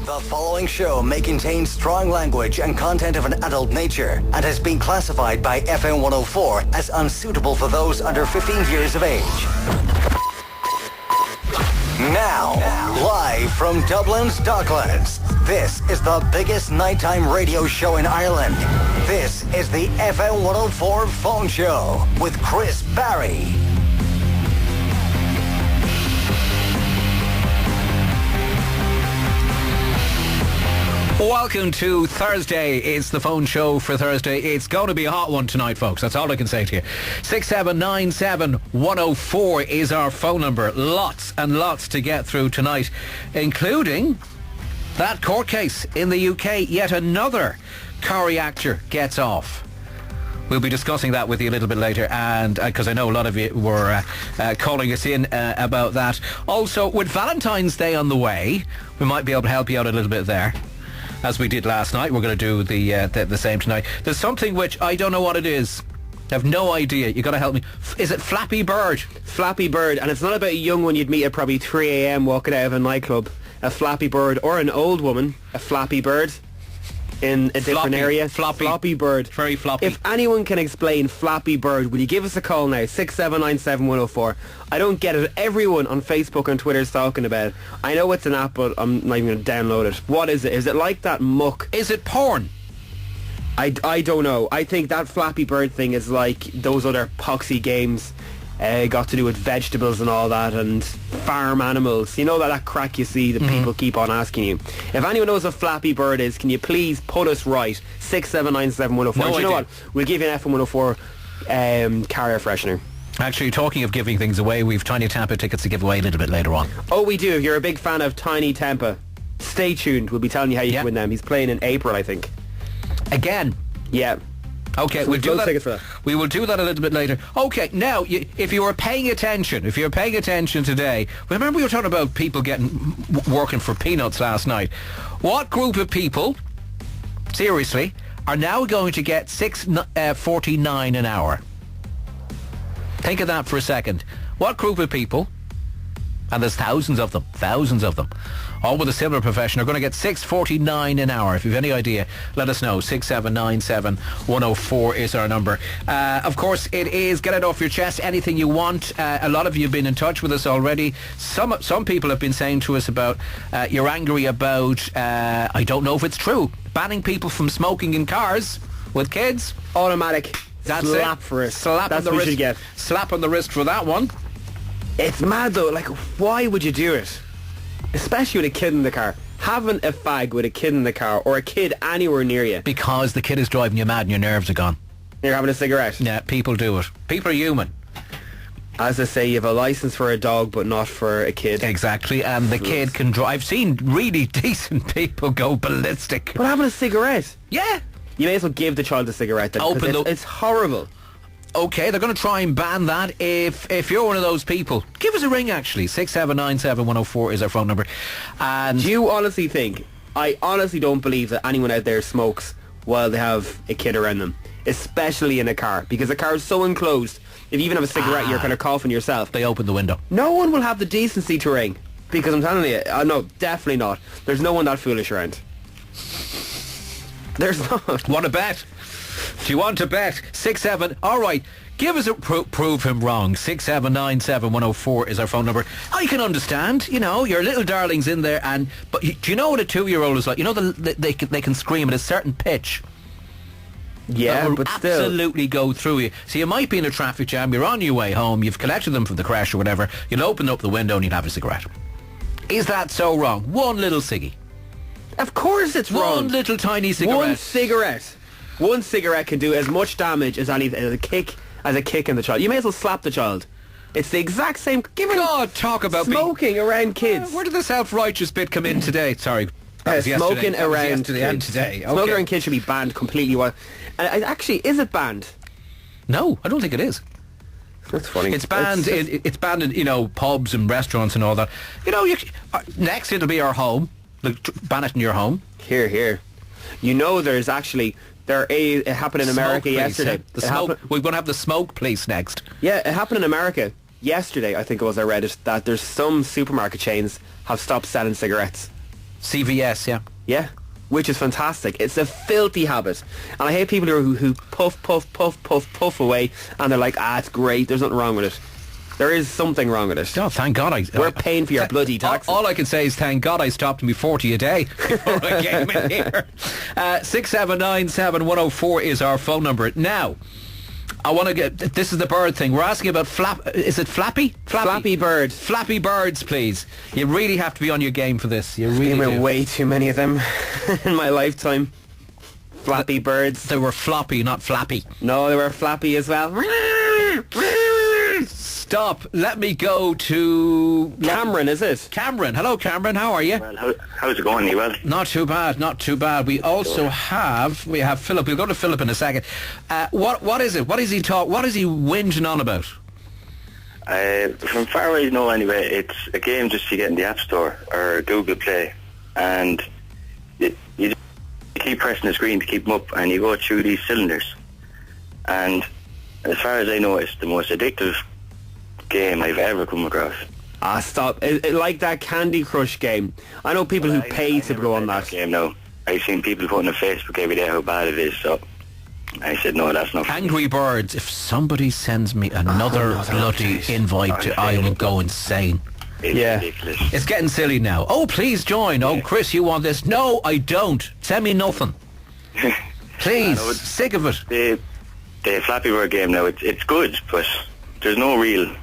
The following show may contain strong language and content of an adult nature and has been classified by FM104 as unsuitable for those under 15 years of age. Now, live from Dublin's Docklands, this is the biggest nighttime radio show in Ireland. This is the FM104 Phone Show with Chris Barry. Welcome to Thursday. It's the phone show for Thursday. It's going to be a hot one tonight, folks. That's all I can say to you. 6797104 is our phone number. Lots and lots to get through tonight, including that court case in the UK. Yet another Corrie actor gets off. We'll be discussing that with you a little bit later, and because I know a lot of you were calling us in about that. Also, with Valentine's Day on the way, we might be able to help you out a little bit there. As we did last night, we're going to do the same tonight. There's something which I don't know what it is. I have no idea. You got to help me. Is it Flappy Bird? Flappy Bird, and it's not about a young one you'd meet at probably 3 a.m. walking out of a nightclub. A Flappy Bird, or an old woman, a Flappy Bird in a different area. Floppy Bird. Very floppy. If anyone can explain Flappy Bird, will you give us a call now? 6797104. I don't get it. Everyone on Facebook and Twitter is talking about it. I know it's an app, but I'm not even going to download it. What is it? Is it like that muck? Is it porn? I don't know. I think that Flappy Bird thing is like those other poxy games. Got to do with vegetables and all that, and farm animals. You know that crack you see that people keep on asking you. If anyone knows what Flappy Bird is, can you please put us right? 6797104. No, you know what? We'll give you an FM104 car air freshener. Actually, talking of giving things away, we've Tiny Tampa tickets to give away a little bit later on. Oh, we do. If you're a big fan of Tiny Tampa, stay tuned. We'll be telling you how you can win them. He's playing in April, I think. Again? Yeah. Okay, so we'll do that. Tickets for that. We will do that a little bit later. Okay, now, if you were paying attention today, remember we were talking about people working for peanuts last night. What group of people, seriously, are now going to get $6.49 an hour? Think of that for a second. What group of people, and there's thousands of them, all with a similar profession, are going to get $6.49 an hour. If you have any idea, let us know. 6797104 is our number. Of course, it is get it off your chest, anything you want. A lot of you have been in touch with us already. Some people have been saying to us about you're angry about, I don't know if it's true, banning people from smoking in cars with kids. Automatic. That's slap it. for it. Slap That's on the what wrist. you should get. Slap on the wrist for that one. It's mad though. Like, why would you do it? Especially with a kid in the car. Having a fag with a kid in the car, or a kid anywhere near you. Because the kid is driving you mad and your nerves are gone. You're having a cigarette. Yeah, people do it. People are human. As I say, you have a license for a dog, but not for a kid. Exactly, and the kid can drive. I've seen really decent people go ballistic. But having a cigarette. Yeah. You may as well give the child a cigarette then, it's horrible. Okay, they're going to try and ban that. If you're one of those people, give us a ring, actually. 6797104 is our phone number. And do you honestly think, I honestly don't believe that anyone out there smokes while they have a kid around them, especially in a car, because a car is so enclosed. If you even have a cigarette, you're kind of coughing yourself. They open the window. No one will have the decency to ring, because I'm telling you, no, definitely not. There's no one that foolish around. There's not. Want to bet? Do you want to bet? 67. All right. Give us a prove him wrong. 6797104 is our phone number. I can understand, your little darling's in there, but do you know what a 2-year-old is like? You know they can scream at a certain pitch. Yeah, but still, absolutely go through you. So you might be in a traffic jam. You're on your way home. You've collected them from the crash or whatever. You'll open up the window and you'll have a cigarette. Is that so wrong? One little ciggy. Of course it's wrong. One little tiny cigarette. One cigarette can do as much damage as a kick in the child. You may as well slap the child. It's the exact same. God, talk about smoking around kids. Where did the self-righteous bit come in today? Sorry. Smoking around kids. And today. Okay. Smoking around kids should be banned completely. And actually, is it banned? No, I don't think it is. That's funny. It's banned. It's banned in pubs and restaurants and all that. Next it'll be our home. Ban it in your home. Here. There's actually it happened in America yesterday. We're going to have the smoke police next. Yeah, it happened in America yesterday. I think it was. I read it that there's some supermarket chains have stopped selling cigarettes. CVS, yeah. Yeah, which is fantastic. It's a filthy habit. And I hate people who puff, puff, puff, puff, puff away, and they're like, it's great, there's nothing wrong with it. There is something wrong with it. Oh, thank God We're paying for your bloody taxes. All I can say is thank God I stopped me 40 a day before I came in here. 6797104 is our phone number. Now, I want to get... This is the bird thing. We're asking about Is it Flappy? Flappy Bird. Flappy Birds, please. You really have to be on your game for this. You really do. Way too many of them in my lifetime. Flappy Birds. They were floppy, not flappy. No, they were flappy as well. Stop. Let me go to... Cameron, is it? Cameron. Hello, Cameron. How are you? Well, how's it going? You well? Not too bad, not too bad. We also have Philip. We'll go to Philip in a second. What is it? What is he whinging on about? From far away, no. Anyway, it's a game just you get in the App Store or Google Play, and you keep pressing the screen to keep them up, and you go through these cylinders. And as far as I know, it's the most addictive game I've ever come across. Stop. It like that Candy Crush game. I know people who pay to go on that game now. I've seen people putting on Facebook every day how bad it is, so I said, no, that's not... Angry Birds. If somebody sends me another bloody invite, I will go insane. It's ridiculous. It's getting silly now. Oh, please join. Oh, Chris, you want this? No, I don't. Send me nothing. Please. Sick of it. The Flappy Bird game now, it's good, but there's no real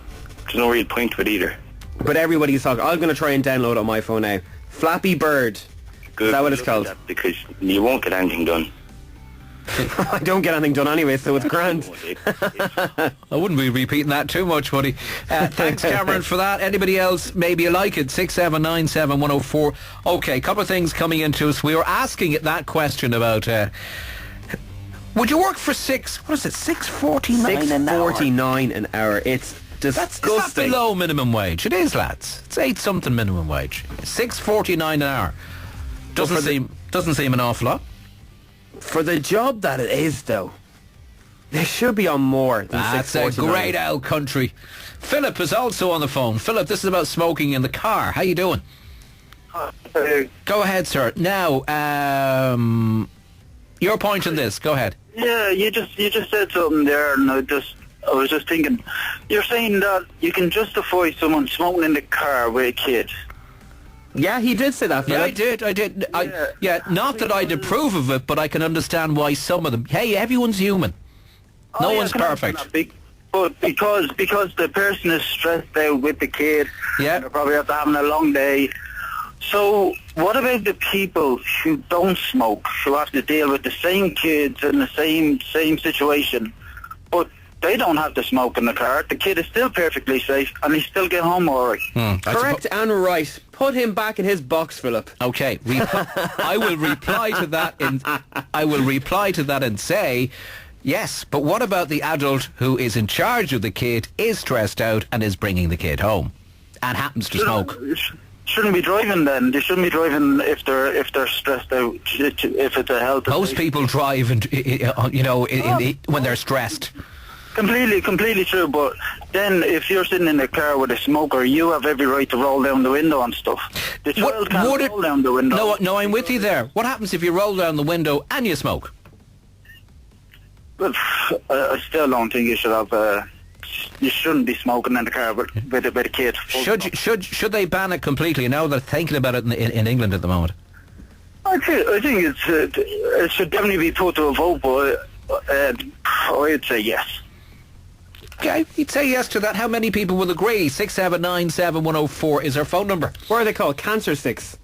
point to it either. But everybody's talking. I'm going to try and download it on my phone now. Flappy Bird. Good. Is that what it's called? Because you won't get anything done. I don't get anything done anyway, so it's grand. I wouldn't be repeating that too much, buddy. Thanks, Cameron, for that. Anybody else, maybe you like it? 6797104. Okay, a couple of things coming into us. We were asking it that question about... would you work for $6.49 an hour? $6.49 an hour. It's disgusting. That's below minimum wage. It is, lads. It's 8-something minimum wage. $6.49 an hour. Doesn't seem an awful lot. For the job that it is, though, they should be on more than That's a great old country. Philip is also on the phone. Philip, this is about smoking in the car. How you doing? Go ahead, sir. Now, your point on this. Go ahead. Yeah, you just said something there, and I was just thinking. You're saying that you can justify someone smoking in the car with a kid. Yeah, he did say that, Philip. Yeah, I did. Not that I'd approve of it, but I can understand why some of them... Hey, everyone's human. No one's perfect. But because the person is stressed out with the kid, yeah, and they're probably after having a long day. So what about the people who don't smoke, who have to deal with the same kids in the same situation, but they don't have to smoke in the car? The kid is still perfectly safe, and he still get home all right. Correct and right. Put him back in his box, Philip. Okay, I will reply to that and say, yes, but what about the adult who is in charge of the kid, is stressed out, and is bringing the kid home, and happens to smoke? Shouldn't be driving then. They shouldn't be driving if they're stressed out. If it's a health. Most people drive, and when they're stressed. Completely true. But then, if you're sitting in the car with a smoker, you have every right to roll down the window and stuff. The child can't roll down the window. No, I'm with you there. What happens if you roll down the window and you smoke? Well, I still don't think you should have. You shouldn't be smoking in the car with a kid. Should they ban it completely? Now they're thinking about it in England at the moment. I think it should definitely be put to a vote, but I'd say yes. Okay, you'd say yes to that. How many people will agree? 6797104 is our phone number. What are they called? Cancer sticks.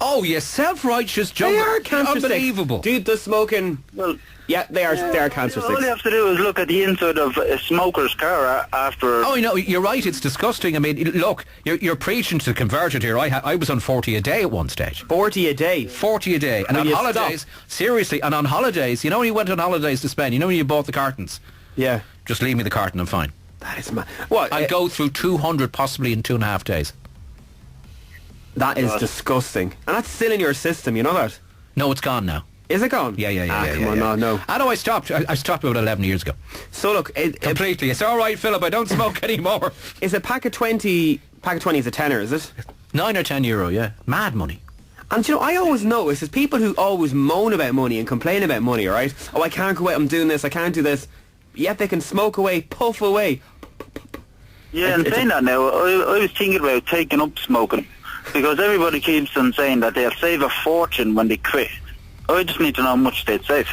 Oh, you self-righteous jumper. They are cancer Unbelievable. Dude, the smoking... Well, yeah, they are cancer sticks. All you have to do is look at the inside of a smoker's car after... Oh, no, you're right, it's disgusting. I mean, look, you're preaching to converted here. I was on 40 a day at one stage. 40 a day? 40 a day. And on holidays, seriously, and on holidays, you know when you went on holidays to Spain, you know when you bought the cartons? Yeah. Just leave me the carton, I'm fine. That is mad. What? I'd go through 200 possibly in 2.5 days. That is disgusting. And that's still in your system, you know that? No, it's gone now. Is it gone? Yeah. Come on, no. I know I stopped. I stopped about 11 years ago. So look... Completely. It's all right, Philip, I don't smoke anymore. Is a pack of 20 is a tenner, is it? €9 or €10, yeah. Mad money. And you know, I always notice is people who always moan about money and complain about money, right? Oh, I can't go out, I'm doing this, I can't do this. Yet they can smoke away, puff away. Yeah, and saying that now, I was thinking about taking up smoking because everybody keeps on saying that they'll save a fortune when they quit. I just need to know how much they'd save.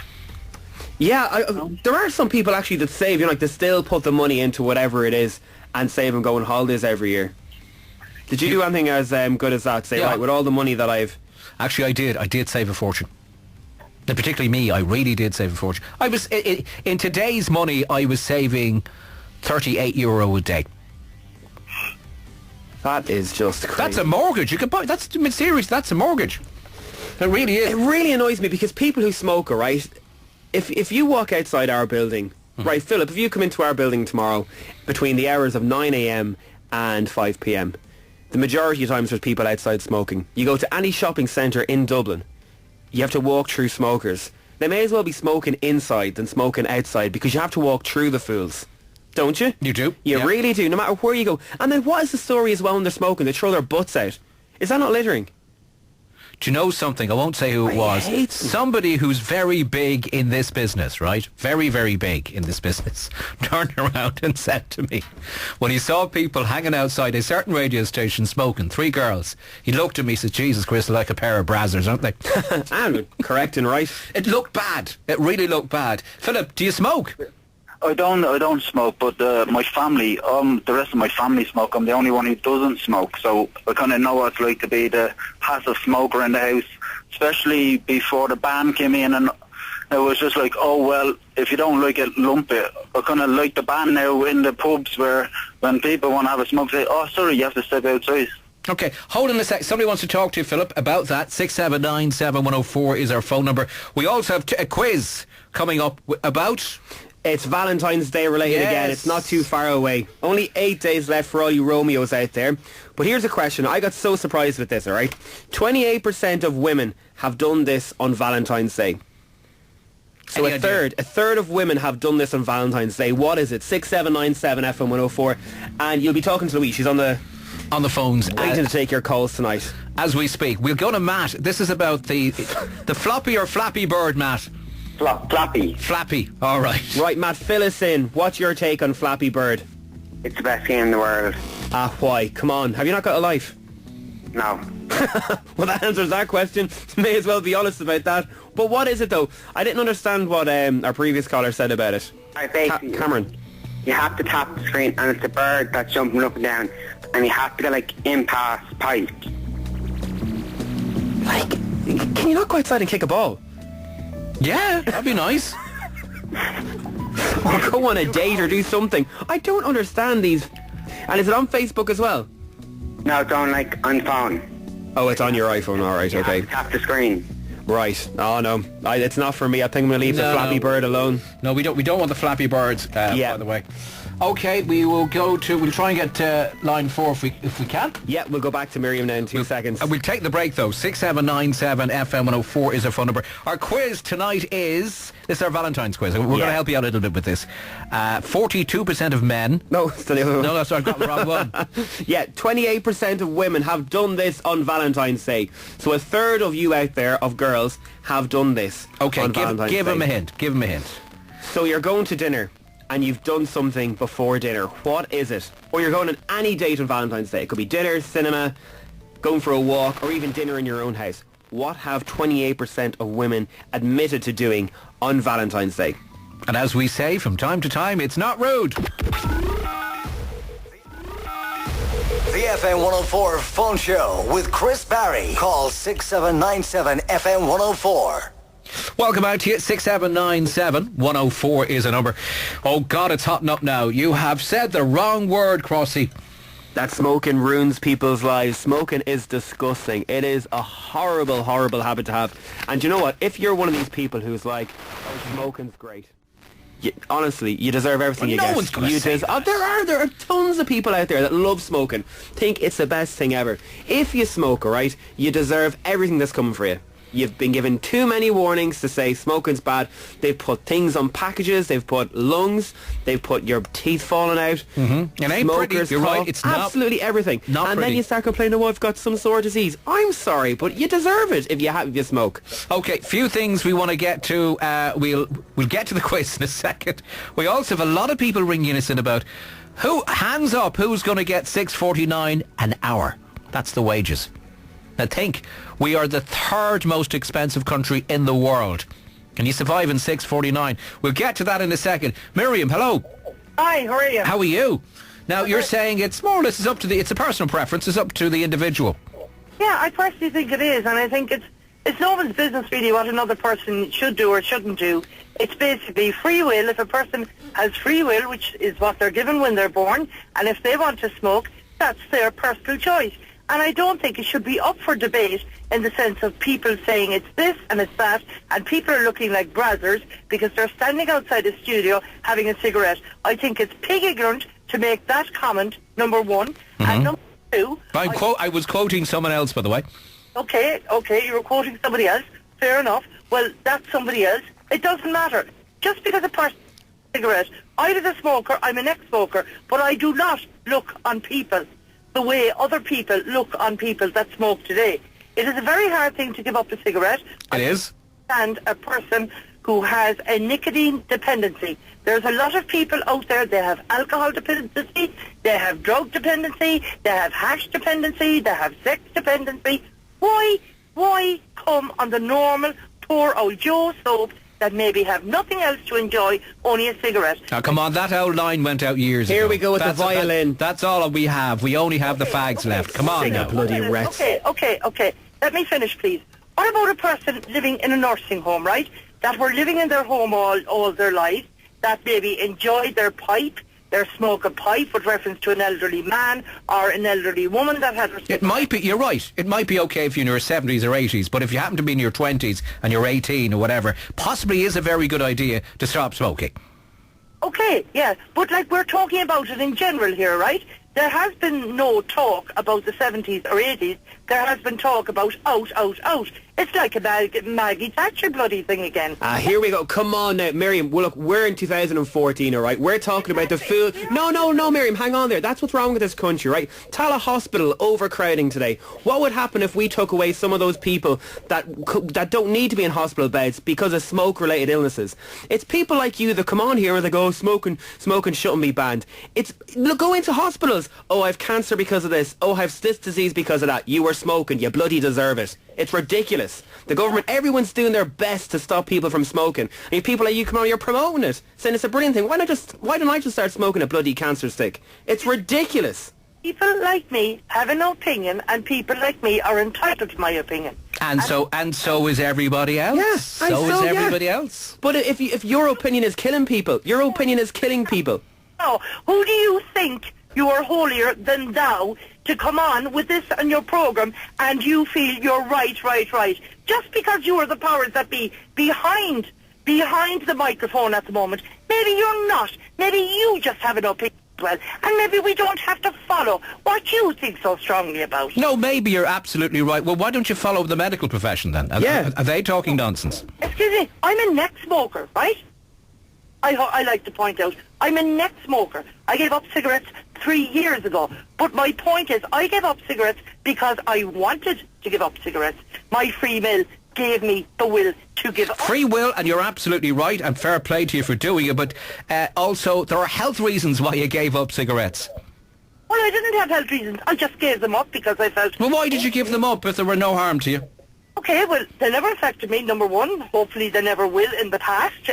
Yeah, there are some people actually that save, you know, like they still put the money into whatever it is and save and go on holidays every year. Did you do anything as good as that? Say, right, with all the money that I've... Actually, I did save a fortune. And particularly me, I really did save a fortune. I was in today's money, I was saving €38 a day. That is just crazy. That's a mortgage. You can buy. That's serious. That's a mortgage. It really is. It really annoys me because people who smoke, right? If you walk outside our building, right, Philip, if you come into our building tomorrow between the hours of 9 a.m. and 5 p.m. the majority of times there's people outside smoking. You go to any shopping centre in Dublin, you have to walk through smokers. They may as well be smoking inside than smoking outside because you have to walk through the fools. Don't you? You do. You yeah. really do, no matter where you go. And then what is the story as well when they're smoking? They throw their butts out. Is that not littering? Do you know something? I won't say who it was. Somebody who's very big in this business, right? Very, very big in this business, turned around and said to me, when he saw people hanging outside a certain radio station smoking, 3 girls, he looked at me and said, Jesus Christ, they're like a pair of brazzers, aren't they? And correct and right. It looked bad. It really looked bad. Philip, do you smoke? I don't smoke, but my family, the rest of my family smoke. I'm the only one who doesn't smoke, so I kind of know what it's like to be the passive smoker in the house, especially before the ban came in, and it was just like, oh, well, if you don't like it, lump it. I kind of like the ban now in the pubs where when people want to have a smoke, say, oh, sorry, you have to step outside. Okay, hold on a sec. Somebody wants to talk to you, Philip, about that. 6797104 is our phone number. We also have a quiz coming up about... It's Valentine's Day related again. It's not too far away. Only 8 days left for all you Romeos out there. But here's a question. I got so surprised with this, all right? 28% of women have done this on Valentine's Day. So a third of women have done this on Valentine's Day. What is it? 6797 FM104. And you'll be talking to Louise. She's on the phones. Waiting to take your calls tonight. As we speak. We'll go to Matt. This is about the floppy or Flappy Bird, Matt. Flappy. Flappy, all right. Right, Matt, fill us in. What's your take on Flappy Bird? It's the best game in the world. Ah, why? Come on. Have you not got a life? No. Well, that answers that question. May as well be honest about that. But what is it, though? I didn't understand what our previous caller said about it. Cameron. You have to tap the screen, and it's a bird that's jumping up and down, and you have to go, like, in past pipe. Like, can you not go outside and kick a ball? Yeah, that'd be nice. Or go on a date or do something. I don't understand these. And is it on Facebook as well? No, it's on phone. Oh, it's on your iPhone, alright, okay. Tap the screen. Right. Oh, no. It's not for me. I think I'm going to leave the Flappy Bird alone. No, we don't want the Flappy Birds, by the way. Okay, we'll try and get line 4 if we can. Yeah, we'll go back to Miriam now in 2 seconds. We'll take the break though. 6797 FM104 is our phone number. Our quiz tonight is... This is our Valentine's quiz. We're going to help you out a little bit with this. 42% of men... No, it's the other one. No, sorry, I got the wrong one. Yeah, 28% of women have done this on Valentine's Day. So a third of you out there, of girls, have done this on Valentine's Day. Give them a hint. Give them a hint. So you're going to dinner and you've done something before dinner. What is it? Or you're going on any date on Valentine's Day. It could be dinner, cinema, going for a walk, or even dinner in your own house. What have 28% of women admitted to doing on Valentine's Day? And as we say from time to time, it's not rude. The FM104 phone show with Chris Barry. Call 6797 FM104. Welcome out to you. 6797 104 is a number. Oh God, it's hotting up now. You have said the wrong word, Crossy. That smoking ruins people's lives. Smoking is disgusting. It is a horrible, horrible habit to have. And you know what? If you're one of these people who's like, oh, smoking's great. Honestly, you deserve everything you get. No one's going to say that. There are tons of people out there that love smoking. Think it's the best thing ever. If you smoke, right, you deserve everything that's coming for you. You've been given too many warnings to say smoking's bad. They've put things on packages. They've put lungs. They've put your teeth falling out. Mm-hmm. It ain't pretty. You're right. It's absolutely everything. Not and pretty. then you start complaining, oh, I've got some sort of disease. I'm sorry, but you deserve it if you smoke. Okay, few things we want to get to. We'll get to the quiz in a second. We also have a lot of people ringing us in about hands up, who's going to get $6.49 an hour. That's the wages. Now think, we are the third most expensive country in the world. Can you survive in $6.49? We'll get to that in a second. Miriam, hello. Hi, how are you? How are you? Now, you're saying it's more or less, it's a personal preference, it's up to the individual. Yeah, I personally think it is, and I think it's no one's business really what another person should do or shouldn't do. It's basically free will. If a person has free will, which is what they're given when they're born, and if they want to smoke, that's their personal choice. And I don't think it should be up for debate in the sense of people saying it's this and it's that, and people are looking like brazzers because they're standing outside a studio having a cigarette. I think it's pig ignorant to make that comment, number one. Mm-hmm. And number two... I was quoting someone else, by the way. Okay, you were quoting somebody else. Fair enough. Well, that's somebody else. It doesn't matter. Just because a person has a cigarette, I was a smoker, I'm an ex-smoker, but I do not look on people the way other people look on people that smoke today. It is a very hard thing to give up a cigarette. It is. And a person who has a nicotine dependency. There's a lot of people out there, they have alcohol dependency, they have drug dependency, they have hash dependency, they have sex dependency. Why come on the normal, poor old Joe soap that maybe have nothing else to enjoy, only a cigarette? Now, come on, that old line went out years ago. Here we go with the violin. That's all we have. We only have the fags left. Come on now. Bloody rats. Okay. Let me finish, please. What about a person living in a nursing home, right? That were living in their home all their lives, that maybe enjoyed their pipe, their smoke a pipe with reference to an elderly man or an elderly woman that had... It might be, you're right, it might be okay if you're in your 70s or 80s, but if you happen to be in your 20s and you're 18 or whatever, possibly is a very good idea to stop smoking. Okay, yeah, but like we're talking about it in general here, right? There has been no talk about the 70s or 80s. There has been talk about out. It's like a Maggie Thatcher bloody thing again. Here we go. Come on now, Miriam. Well, look, we're in 2014, all right? We're talking about the food. No, Miriam, hang on there. That's what's wrong with this country, right? Tala Hospital overcrowding today. What would happen if we took away some of those people that don't need to be in hospital beds because of smoke-related illnesses? It's people like you that come on here and they go, smoking shouldn't be banned. Look, go into hospitals. Oh, I have cancer because of this. Oh, I have this disease because of that. You were smoking. You bloody deserve it. It's ridiculous. The government, everyone's doing their best to stop people from smoking. And people like you come on, you're promoting it, saying it's a brilliant thing. Why don't I just start smoking a bloody cancer stick? It's ridiculous. People like me have an opinion, and people like me are entitled to my opinion. And so is everybody else. Yeah, so is everybody else. But if your opinion is killing people, your opinion is killing people. No, who do you think you are holier than thou to come on with this on your programme and you feel you're right? Just because you are the powers that be behind the microphone at the moment, maybe you're not. Maybe you just have an opinion as well. And maybe we don't have to follow what you think so strongly about. No, maybe you're absolutely right. Well, why don't you follow the medical profession then? Are they talking nonsense? Excuse me, I'm a neck smoker, right? I like to point out, I'm a neck smoker. I gave up cigarettes 3 years ago. But my point is, I gave up cigarettes because I wanted to give up cigarettes. My free will gave me the will to give up. Free will, and you're absolutely right, and fair play to you for doing it, but also there are health reasons why you gave up cigarettes. Well, I didn't have health reasons. I just gave them up because I felt... Well, why did you give them up if there were no harm to you? Okay, well, they never affected me, number one. Hopefully they never will in the past,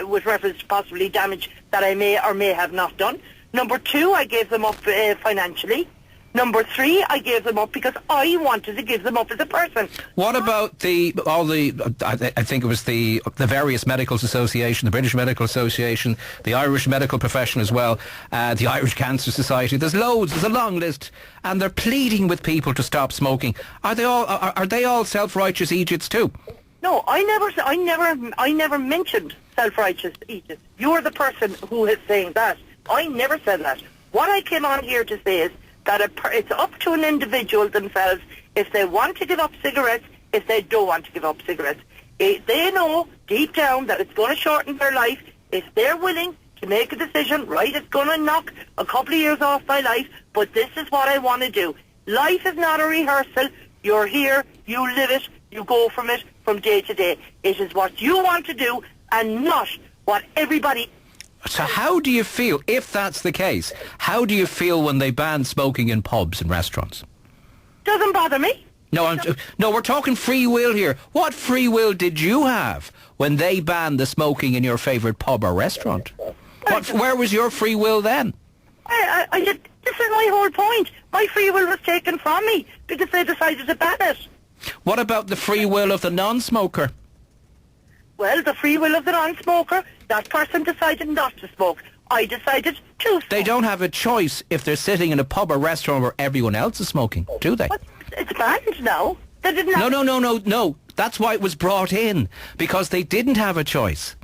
with reference to possibly damage that I may or may have not done. Number two, I gave them up financially. Number three, I gave them up because I wanted to give them up as a person. What about I think it was the various medicals association, the British Medical Association, the Irish medical profession as well, the Irish Cancer Society. There's a long list, and they're pleading with people to stop smoking. Are they all self-righteous idiots too? No, I never mentioned self-righteous idiots. You're the person who is saying that. I never said that. What I came on here to say is that it's up to an individual themselves. If they want to give up cigarettes, if they don't want to give up cigarettes. If they know deep down that it's going to shorten their life, if they're willing to make a decision, right, it's going to knock a couple of years off my life, but this is what I want to do. Life is not a rehearsal. You're here, you live it, you go from it from day to day. It is what you want to do and not what everybody... So how do you feel, if that's the case, how do you feel when they ban smoking in pubs and restaurants? Doesn't bother me. No, we're talking free will here. What free will did you have when they banned the smoking in your favourite pub or restaurant? Where was your free will then? This is my whole point. My free will was taken from me because they decided to ban it. What about the free will of the non-smoker? Well, the free will of the non-smoker, that person decided not to smoke. I decided to smoke. They don't have a choice if they're sitting in a pub or restaurant where everyone else is smoking, do they? But it's banned now. They didn't have... No. That's why it was brought in, because they didn't have a choice.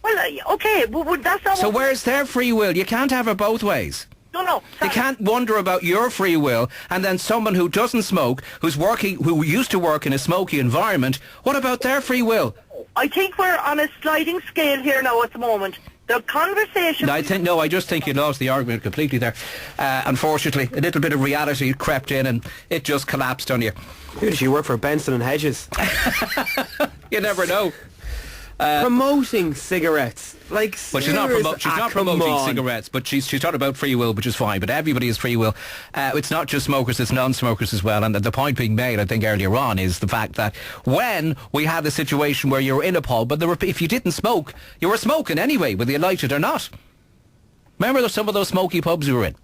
Well, okay, well, that's not... So where's their free will? You can't have it both ways. No. You can't wonder about your free will and then someone who doesn't smoke, who used to work in a smoky environment, what about their free will? I think we're on a sliding scale here now at the moment. The conversation... I just think you lost the argument completely there. Unfortunately, a little bit of reality crept in and it just collapsed on you. Who does she work for? Benson and Hedges? You never know. Promoting cigarettes, like, but she's not promoting cigarettes, but she's talking about free will, which is fine. But everybody has free will. It's not just smokers; it's non-smokers as well. And the point being made, I think earlier on, is the fact that when we had the situation where you were in a pub, but if you didn't smoke, you were smoking anyway, whether you liked it or not. Remember some of those smoky pubs we were in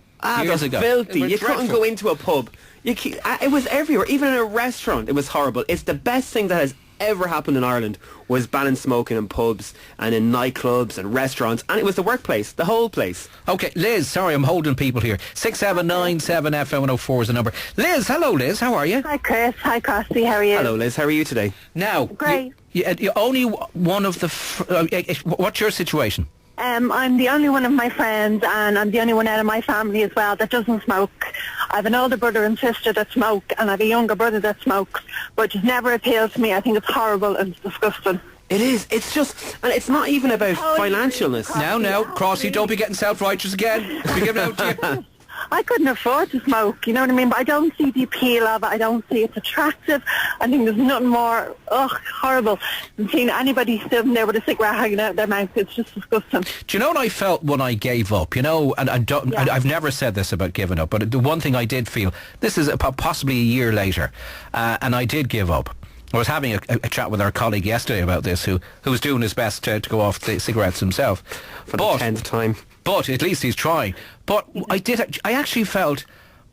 years ago? Filthy. You couldn't go into a pub. It was everywhere, even in a restaurant. It was horrible. It's the best thing that has ever happened in Ireland was banning smoking in pubs and in nightclubs and restaurants, and it was the workplace, the whole place. Okay, Liz, sorry, I'm holding people here. 6797 FM104 is the number. Liz, hello Liz, how are you? Hi Chris, hi Crossy, how are you? Hello Liz, how are you today? Now, great. You only one of the... what's your situation? I'm the only one of my friends, and I'm the only one out of my family as well that doesn't smoke. I have an older brother and sister that smoke, and I have a younger brother that smokes, but it just never appeals to me. I think it's horrible and it's disgusting. It is. It's just, and it's not even about financialness. Now, Crossy, don't be getting self-righteous again. Be giving out to you. I couldn't afford to smoke, you know what I mean? But I don't see the appeal of it. I don't see it's attractive. I think there's nothing more, horrible than seeing anybody sitting there with a cigarette hanging out their mouth. It's just disgusting. Do you know what I felt when I gave up? You know, and I've never said this about giving up, but the one thing I did feel, this is possibly a year later, and I did give up. I was having a chat with our colleague yesterday about this, who was doing his best to go off the cigarettes himself. For the 10th time. But at least he's trying. But I actually felt,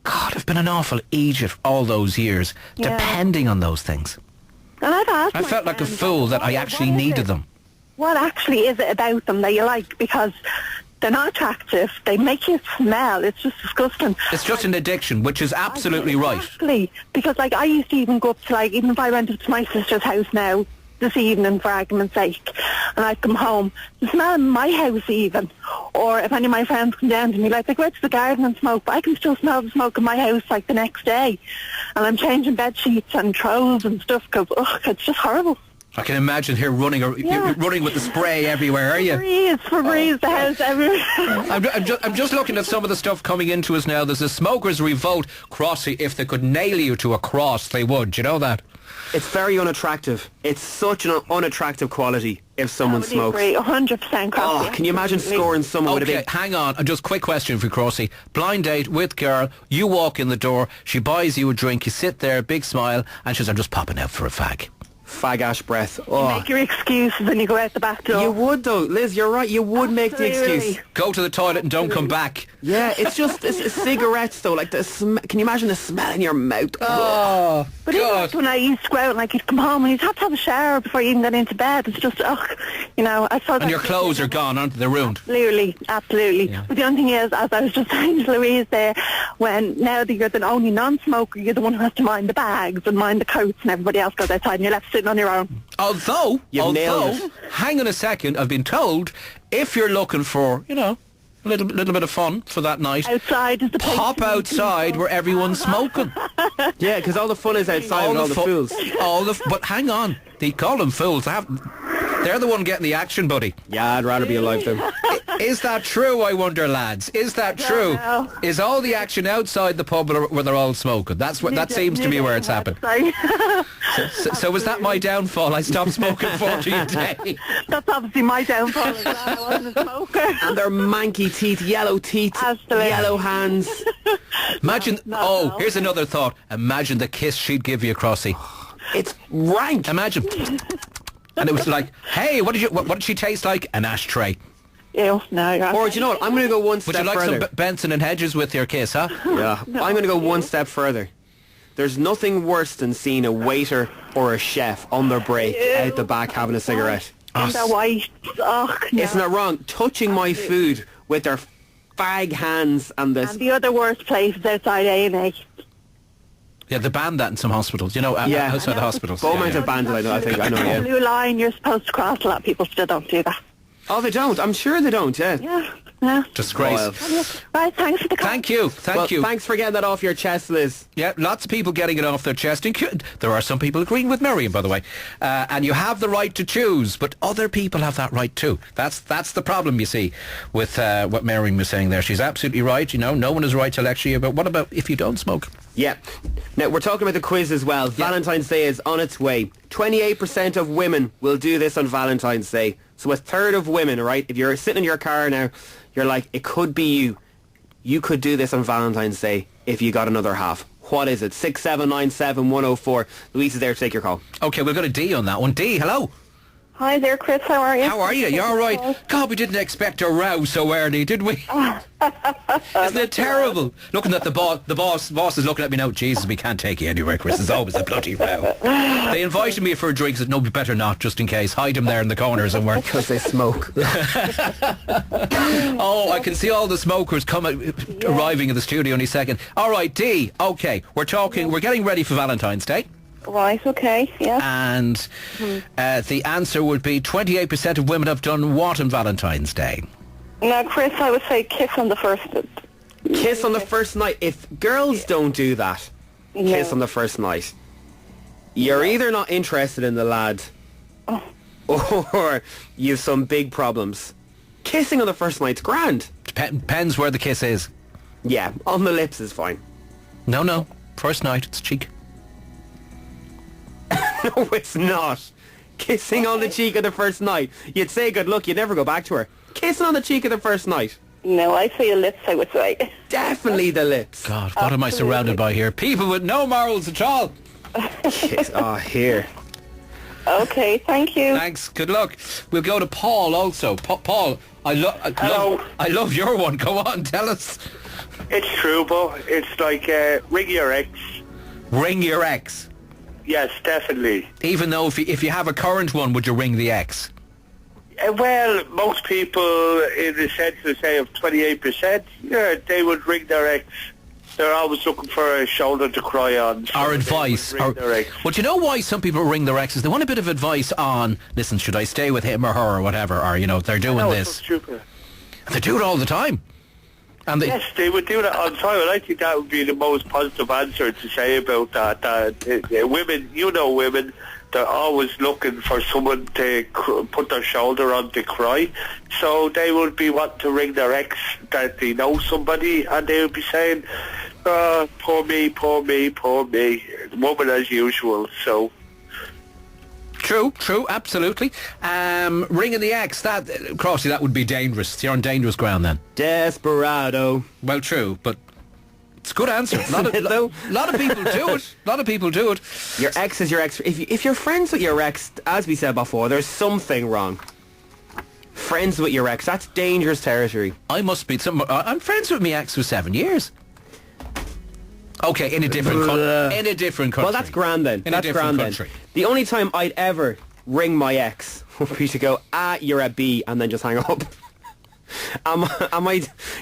God, I've been an awful idiot all those years, depending on those things. And I felt like a fool that I actually needed them. What actually is it about them that you like? Because they're not attractive. They make you smell. It's just disgusting. It's just an addiction, which is absolutely right. Exactly. Because, I used to even go up to, even if I went up to my sister's house now, this evening, for argument's sake, and I'd come home, the smell in my house even, or if any of my friends come down to me, they go out to the garden and smoke, but I can still smell the smoke in my house, the next day. And I'm changing bed sheets and throws and stuff, because, it's just horrible. I can imagine here running with the spray everywhere, are you? Febreze, the house everywhere. I'm just looking at some of the stuff coming into us now. There's a smokers' revolt. Crossy, if they could nail you to a cross, they would. Do you know that? It's very unattractive. It's such an unattractive quality if someone smokes. I would agree, 100% Crossy. Can you imagine scoring someone with a big... hang on. Just quick question for Crossy. Blind date with girl. You walk in the door. She buys you a drink. You sit there, big smile, and she says, I'm just popping out for a fag. Fag ash breath. You make your excuses and you go out the back door. You would though, Liz, you're right, you would make the excuse. Go to the toilet and don't come back. Yeah, it's just it's cigarettes though, can you imagine the smell in your mouth? Oh, but God. When I used to go out and you'd come home and you'd have to have a shower before you even got into bed. It's just, I thought... And your clothes are gone, aren't they? They're ruined. Absolutely. Yeah. But the only thing is, as I was just saying to Louise there, now that you're the only non-smoker, you're the one who has to mind the bags and mind the coats and everybody else goes outside and you're left sitting on your own. Although, hang on a second, I've been told, if you're looking for, A little bit of fun for that night. Outside is the place Pop to meet outside people. where everyone's smoking. Yeah, because all the fun is outside with all the fools. But hang on, they call them fools. They're the one getting the action, buddy. Yeah, I'd rather be alive than. Is that true, I wonder, lads? Is that true? know. Is all the action outside the pub where they're all smoking? That seems to be where it's happened. Sorry. So was that my downfall? I stopped smoking 40 a day. That's obviously my downfall as well. I wasn't a smoker. And their manky teeth, yellow teeth, Absolutely. yellow hands. Imagine, no. here's another thought. Imagine the kiss she'd give you, Crossy. It's rank. Imagine. And it was like, hey, what did she taste like? An ashtray. Ew, no, you're Or do you know what? I'm going to go one Would step you like further. some Benson and Hedges with your kiss, huh? Yeah. I'm going to go one step further. There's nothing worse than seeing a waiter or a chef on their break out the back having a cigarette. And they're white. Oh, no. Isn't it wrong? Touching my food with their fag hands and this. And the other worst place is outside A&E. Yeah, they banned that in some hospitals, outside the hospitals. Beaumont have banned it, I think. I know, yeah. Blue line, you're supposed to cross. A lot of people still don't do that. Oh, they don't? I'm sure they don't, yeah. Yeah. Disgrace. Well. Right, thanks for the call. Thank you. Thank you. Thanks for getting that off your chest, Liz. Yeah, lots of people getting it off their chest. There are some people agreeing with Miriam, by the way. And you have the right to choose, but other people have that right too. That's the problem, you see, with what Miriam was saying there. She's absolutely right. No one has a right to lecture you, but what about if you don't smoke? Yeah. Now, we're talking about the quiz as well. Yeah. Valentine's Day is on its way. 28% of women will do this on Valentine's Day. So a third of women, right? If you're sitting in your car now, you're like, it could be you. You could do this on Valentine's Day if you got another half. What is it? 6797104. Louise is there to take your call. Okay, we've got a D on that one. D, hello. Hi there, Chris. How are you? How are you? You all right? God, we didn't expect a row so early, did we? Isn't it terrible? Looking at the boss is looking at me now. Jesus, we can't take you anywhere, Chris. There's always a bloody row. They invited me for a drink. Said, no, we better not, just in case. Hide them there in the corner somewhere. Because they smoke. Oh, I can see all the smokers arriving in the studio any second. All right, D. Okay, we're getting ready for Valentine's Day. Right, okay, yeah. And the answer would be 28% of women have done what on Valentine's Day? Now, Chris, I would say kiss on the first. Kiss on the first night. If girls don't do that, kiss on the first night, you're either not interested in the lad or you have some big problems. Kissing on the first night's grand. Depends where the kiss is. Yeah, on the lips is fine. No. First night, it's cheek. No, it's not. Kissing on the cheek of the first night. You'd say good luck, you'd never go back to her. Kissing on the cheek of the first night. No, I say your lips, I would say. Definitely the lips. God, what am I surrounded by here? People with no morals at all. Kiss. Oh, here. Okay, thank you. Thanks, good luck. We'll go to Paul also. Paul, I love your one. Go on, tell us. It's true, but it's like ring your ex. Ring your ex. Yes, definitely. Even though if you have a current one, would you ring the ex? Well, most people, in the sense, say, of 28%, they would ring their ex. They're always looking for a shoulder to cry on. So Our advice. Ring their ex. Well, do you know why some people ring their exes? They want a bit of advice on, listen, should I stay with him or her or whatever, or, they're doing this. It's so stupid. They do it all the time. And Yes, they would do that all the time, and I think that would be the most positive answer to say about that. Women, women, they're always looking for someone to put their shoulder on to cry, so they would be wanting to ring their ex that they know somebody, and they would be saying, poor me, poor me, poor me. Woman as usual, so... True, absolutely. Ringing the ex, Crossy, that would be dangerous. You're on dangerous ground then. Desperado. Well, true, but it's a good answer. A lot of people do it. A lot of people do it. Your ex is your ex. If you're friends with your ex, as we said before, there's something wrong. Friends with your ex, that's dangerous territory. I must be I'm friends with my ex for 7 years. Okay, in a different country. Well, that's grand then. In a different country. Then. The only time I'd ever ring my ex would be to go, you're a B, and then just hang up.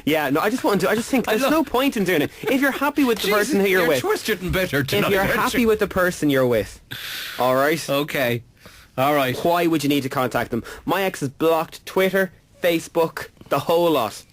Yeah, no, I just think there's no point in doing it. If you're happy with the person who you're with. Twisted and bitter tonight. If you're happy with the person you're with, all right? Okay. All right. Why would you need to contact them? My ex has blocked Twitter, Facebook, the whole lot.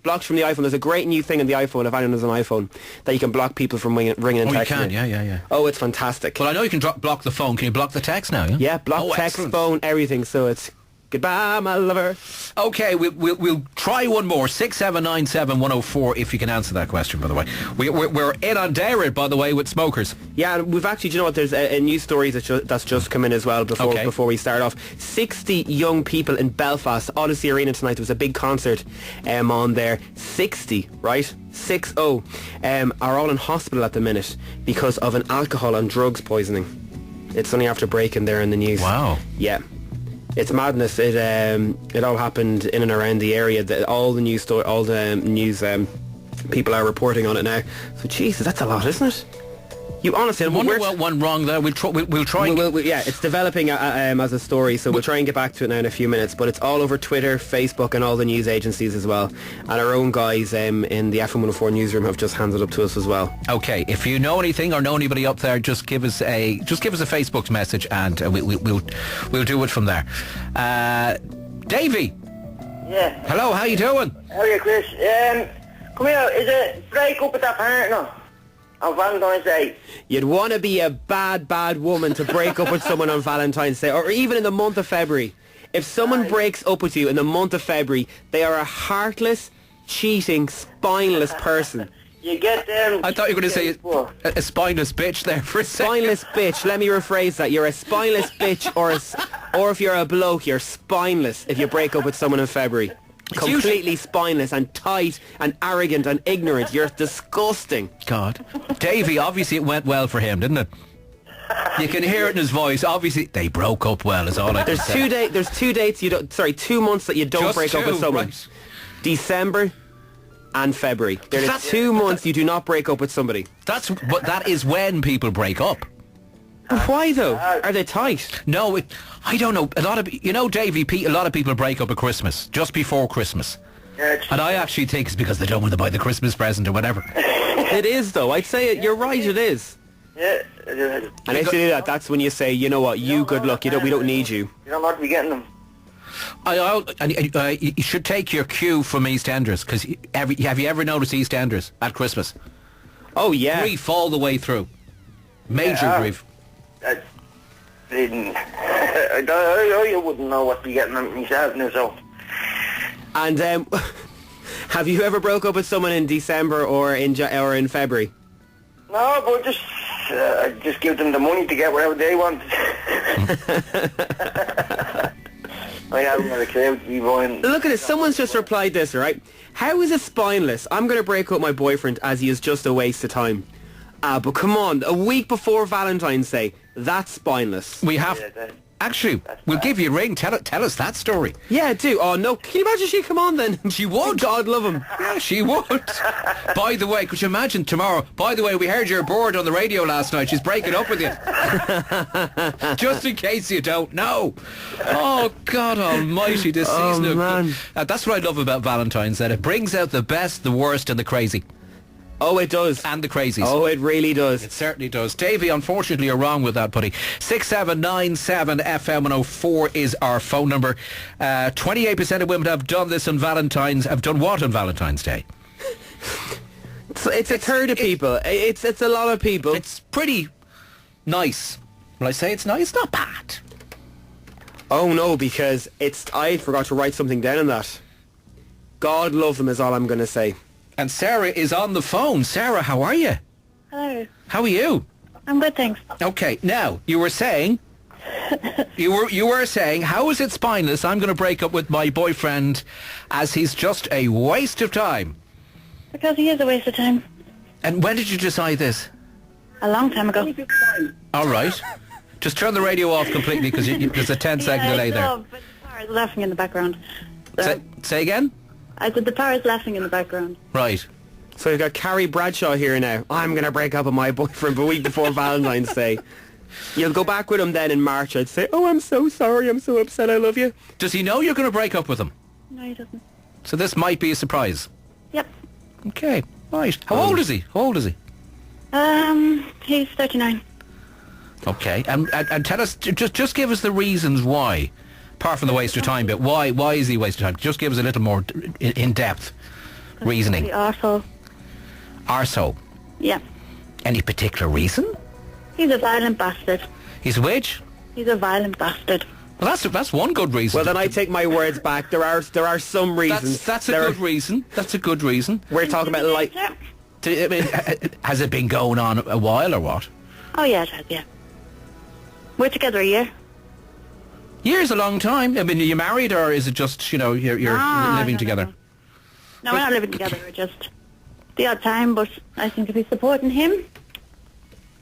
blocked from the iPhone. There's a great new thing in the iPhone, if anyone has an iPhone, that you can block people from ringing and texting. Oh, you can, yeah. Oh, it's fantastic. Well, I know you can block the phone. Can you block the text now, yeah? Yeah, block text, excellent. phone, everything. So it's goodbye, my lover. Okay, we'll try one more. 6797104 if you can answer that question, by the way. We're in on Dare It, by the way, with smokers. Yeah, and we've actually, do you know what, there's a news story that's just come in as well before we start off. 60 young people in Belfast, Odyssey Arena tonight. There was a big concert on there. 60, right? 60 are all in hospital at the minute because of an alcohol and drugs poisoning. It's only after breaking there in the news. Wow. Yeah. It's madness. It all happened in and around the area. All the news people are reporting on it now. So Jesus, that's a lot, isn't it? You honestly, I wonder what went wrong there. We'll try. Yeah, it's developing as a story, so we'll try and get back to it now in a few minutes. But it's all over Twitter, Facebook, and all the news agencies as well. And our own guys in the FM104 newsroom have just handed it up to us as well. Okay, if you know anything or know anybody up there, just give us a Facebook message, and we'll do it from there. Davey. Yeah. Hello, how you doing? How are you, Chris? Come here. Is it break up with that partner on Valentine's Day? You'd want to be a bad woman to break up with someone on Valentine's Day, or even in the month of February. If someone breaks up with you in the month of February, they are a heartless, cheating, spineless person. You get them. I thought you were going to say a spineless bitch there for a second. Spineless bitch. Let me rephrase that. You're a spineless bitch, or if you're a bloke, you're spineless if you break up with someone in February. Completely spineless and tight and arrogant and ignorant. You're disgusting. God. Davey, obviously it went well for him, didn't it? You can hear it in his voice. Obviously, they broke up well, is all I can say. There's 2 dates two months that you don't break up with someone. Right. December and February. There are 2 months you do not break up with somebody. But that is when people break up. Why though? Are they tight? No, I don't know. Davey, a lot of people break up at Christmas, just before Christmas. And I actually think it's because they don't want to buy the Christmas present or whatever. It is though. I'd say it. You're right. It is. Yeah. And if you do that, that's when you say, you know what, you good luck. We don't need you. You don't want to be getting them. You should take your cue from EastEnders, because have you ever noticed EastEnders at Christmas? Oh yeah. Grief all the way through. Major grief. I wouldn't know what to be getting them myself now, so. And have you ever broke up with someone in December or in February? No, but just give them the money to get whatever they want. I haven't got a clue to be buying. Look at it. Someone's just replied this, right? How is it spineless? I'm going to break up my boyfriend as he is just a waste of time. But come on, a week before Valentine's Day, that's spineless. We have... Actually, we'll give you a ring. Tell us that story. Yeah, do. Oh, no. Can you imagine she'd come on then? She would. God love him. Yeah, she would. By the way, could you imagine tomorrow? By the way, we heard you're bored on the radio last night. She's breaking up with you. Just in case you don't know. Oh, God almighty, this season. Man. That's what I love about Valentine's, that it brings out the best, the worst, and the crazy. Oh, it does. And the crazies. Oh, it really does. It certainly does. Davey, unfortunately, you're wrong with that, buddy. 6797 FM104 is our phone number. 28% of women have done this on Valentine's. Have done what on Valentine's Day? It's a third of people. It's a lot of people. It's pretty nice. Will I say it's nice? It's not bad. Oh, no, because I forgot to write something down on that. God love them is all I'm going to say. And Sarah is on the phone. Sarah, how are you? Hello. How are you? I'm good, thanks. Okay, now, you were saying... you were saying, how is it spineless? I'm going to break up with my boyfriend as he's just a waste of time. Because he is a waste of time. And when did you decide this? A long time ago. All right. Just turn the radio off completely because there's a 10-second delay there. But the power is laughing in the background. Say again? I said the power is laughing in the background. Right. So you've got Carrie Bradshaw here now. I'm going to break up with my boyfriend a week before Valentine's Day. You'll go back with him then in March. I'd say, oh, I'm so sorry. I'm so upset. I love you. Does he know you're going to break up with him? No, he doesn't. So this might be a surprise. Yep. Okay. Right. How old is he? How old is he? He's 39. Okay. And tell us, just give us the reasons why. Apart from the waste of time bit, why is he waste of time? Just give us a little more in depth. reasoning? The arsehole. Arsehole. Yeah. Any particular reason? He's a violent bastard. He's which? He's a violent bastard. Well, that's one good reason. Well, then I take my words back. There are some reasons. That's a good reason. That's a good reason. We're talking about like. I mean, has it been going on a while or what? Oh, yeah, it has, yeah. We're together a year. Year's a long time. I mean, are you married or is it just, you're living together? No, we're not living together. We're just the odd time, but I seem to be supporting him.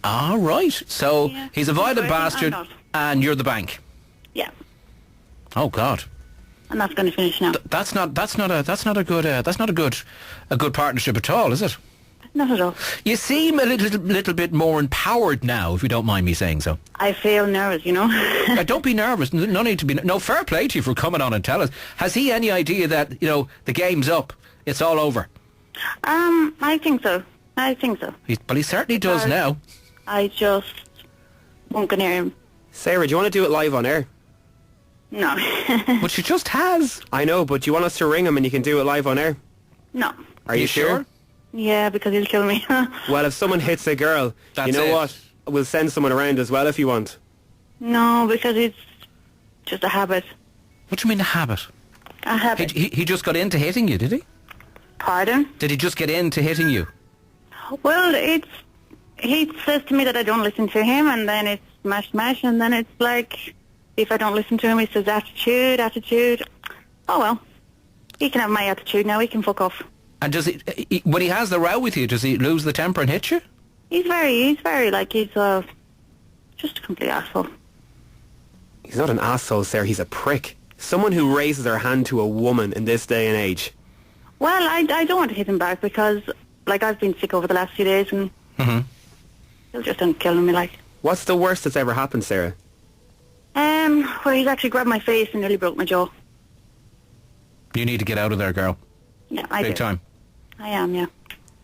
All right. So Yeah. he's a violent bastard not. and you're the bank. Yeah. Oh God. And that's going to finish now. That's not a good partnership at all, is it? Not at all. You seem a little bit more empowered now, if you don't mind me saying so. I feel nervous, Don't be nervous. No need to be. No, fair play to you for coming on and tell us. Has he any idea that the game's up? It's all over. I think so. But he certainly does now. I just won't go near him. Sarah, do you want to do it live on air? No. But she just has. I know, but do you want us to ring him and you can do it live on air? No. Are you sure? Yeah, because he'll kill me. Well, if someone hits a girl, That's you know it. what? We'll send someone around as well if you want. No, because it's just a habit. What do you mean a habit? A habit. He just got into hitting you, did he? Pardon? Did he just get into hitting you? Well, he says to me that I don't listen to him, and then it's mash, and then it's like, if I don't listen to him, he says attitude. Oh, well. He can have my attitude now. He can fuck off. And does he, when he has the row with you, does he lose the temper and hit you? He's very, he's just a complete asshole. He's not an asshole, Sarah. He's a prick. Someone who raises their hand to a woman in this day and age. Well, I don't want to hit him back because, I've been sick over the last few days and he'll just end up killing me, What's the worst that's ever happened, Sarah? Well, he's actually grabbed my face and nearly broke my jaw. You need to get out of there, girl. Yeah, I do. Big time. I am, yeah.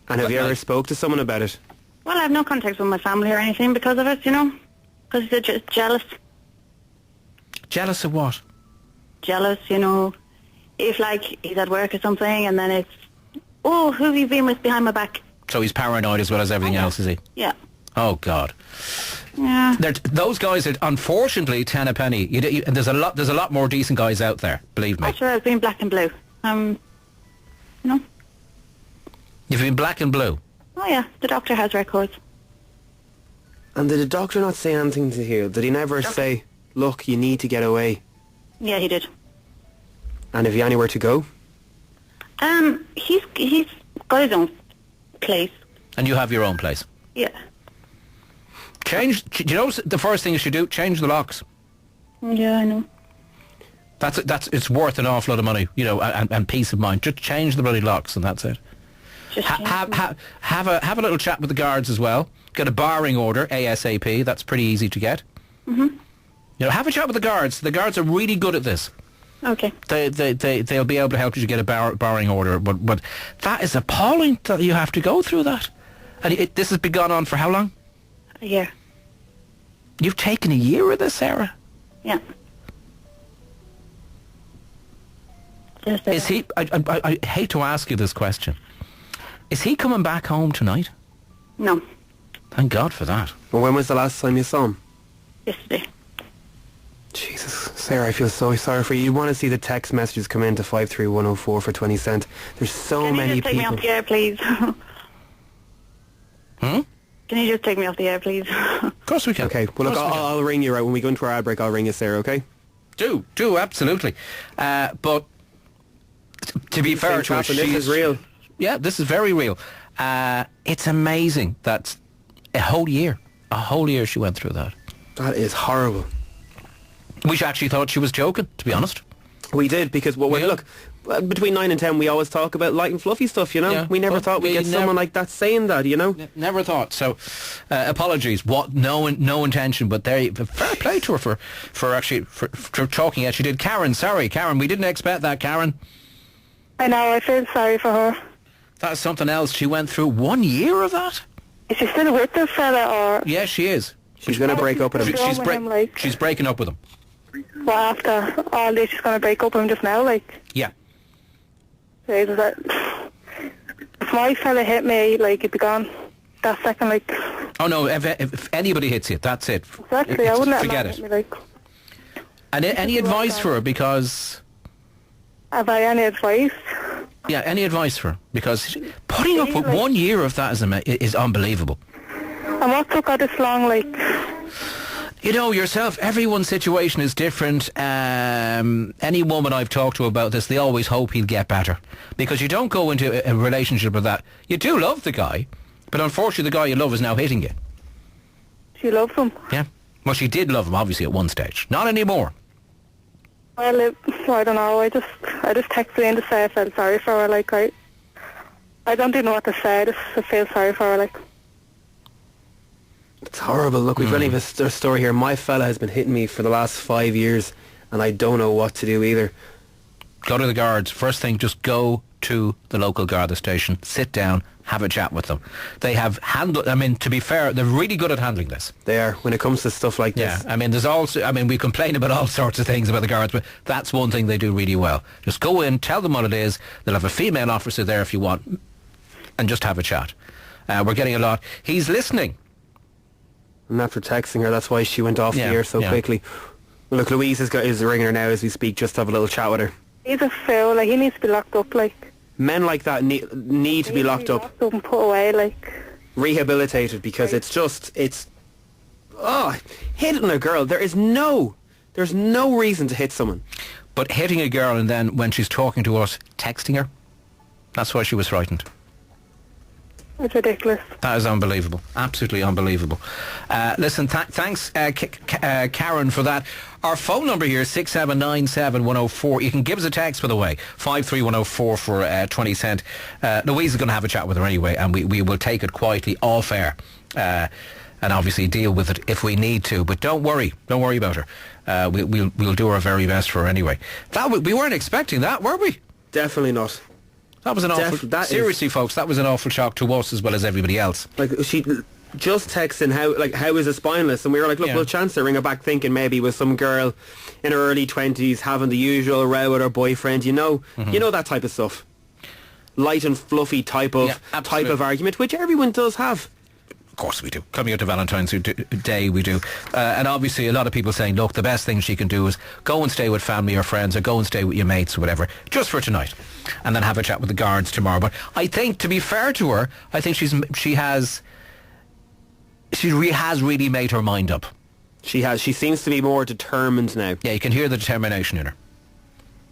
And have you ever spoke to someone about it? Well, I have no contact with my family or anything because of it, because they're just jealous. Jealous of what? Jealous, if, he's at work or something and then it's, oh, who have you been with behind my back? So he's paranoid as well as everything else, is he? Yeah. Oh, God. Yeah. Those guys are, unfortunately, ten a penny. There's a lot more decent guys out there, believe me. I'm sure I've been black and blue. You've been black and blue? Oh, yeah. The doctor has records. And did the doctor not say anything to you? Did he never say, look, you need to get away? Yeah, he did. And have you anywhere to go? He's got his own place. And you have your own place? Yeah. Change. Do you know the first thing you should do? Change the locks. Yeah, I know. It's worth an awful lot of money, and peace of mind. Just change the bloody locks, and that's it. Just have a little chat with the guards as well. Get a barring order ASAP. That's pretty easy to get. Mhm. Have a chat with the guards. The guards are really good at this. Okay. They'll be able to help you to get a barring order. But that is appalling that you have to go through that. And this has been going on for how long? A year. You've taken a year of this, Sarah? Yeah. Is he? I hate to ask you this question. Is he coming back home tonight? No. Thank God for that. Well, when was the last time you saw him? Yesterday. Jesus, Sarah, I feel so sorry for you. You want to see the text messages come in to 53104 for 20 cents. There's so many Can you just take me off people. the air, please? Can you just take me off the air, please? Of course we can. Okay, well look, I'll ring you right when we go into our ad break. I'll ring you, Sarah, okay? Do, absolutely. But to be fair to her, this is real. Yeah, this is very real. It's amazing that a whole year she went through that. That is horrible. We actually thought she was joking, to be honest. We did, because, look, between 9 and 10 we always talk about light and fluffy stuff, Yeah, we never but thought we'd get someone like that saying that, Never thought. So, apologies. No intention, but fair play to her for talking as she did. Karen, sorry, Karen, we didn't expect that, Karen. I know, I feel sorry for her. That's something else. She went through 1 year of that? Is she still with the fella, or...? Yeah, she is. She's going to break up with him. She's breaking up with him. Well, after all this, she's going to break up with him just now, Yeah. Jesus, if my fella hit me, like, he'd be gone that second, like. Oh no, if anybody hits you, that's it. Exactly, I wouldn't let forget him it. hit me, like. And any advice for her? Because... Have I any advice? Yeah, any advice for her? Because putting up with 1 year of that is unbelievable. And what took her this long, like? You know, yourself, everyone's situation is different. Any woman I've talked to about this, they always hope he'll get better. Because you don't go into a relationship with that. You do love the guy, but unfortunately the guy you love is now hitting you. She loves him. Yeah. Well, she did love him, obviously, at one stage. Not anymore. Well, I don't know. I just texted her in to say I felt sorry for her. Like, I don't even know what to say. I feel sorry for her, like. It's horrible. Look, we've only a story here. My fella has been hitting me for the last 5 years, and I don't know what to do either. Go to the guards. First thing, just go to the local Garda station, sit down, have a chat with them. They have handled, I mean, to be fair, they're really good at handling this. They are, when it comes to stuff like this. Yeah, I mean, there's also, I mean, we complain about all sorts of things about the guards, but that's one thing they do really well. Just go in, tell them what it is. They'll have a female officer there if you want, and just have a chat. We're getting a lot. He's listening. And after texting her, that's why she went off the air so quickly. Look, Louise is ringing her now as we speak, just to have a little chat with her. He's a fool. Like, he needs to be locked up, like. Men like that need to be locked up. Locked up and put away, like. Rehabilitated, because it's hitting a girl. There's no reason to hit someone. But hitting a girl and then when she's talking to us, texting her, that's why she was frightened. It's ridiculous. That is unbelievable. Absolutely unbelievable. Listen, thanks, Karen, for that. Our phone number here is 6797104. You can give us a text, by the way, 53104 for 20 cent. Louise is going to have a chat with her anyway, and we will take it quietly off air. And obviously deal with it if we need to. But don't worry about her. We'll do our very best for her anyway. We weren't expecting that, were we? Definitely not. That was an awful... Seriously, folks, that was an awful shock to us as well as everybody else. Like, she just texting how is it spineless? And we were like, look, we'll chance to ring her back thinking maybe with some girl in her early 20s having the usual row with her boyfriend, you know that type of stuff. Light and fluffy type of argument, which everyone does have. Of course we do. Coming out to Valentine's Day, we do. And obviously a lot of people saying, look, the best thing she can do is go and stay with family or friends or go and stay with your mates or whatever, just for tonight. And then have a chat with the guards tomorrow. But I think, to be fair to her, I think she has really made her mind up. She has. She seems to be more determined now. Yeah, you can hear the determination in her.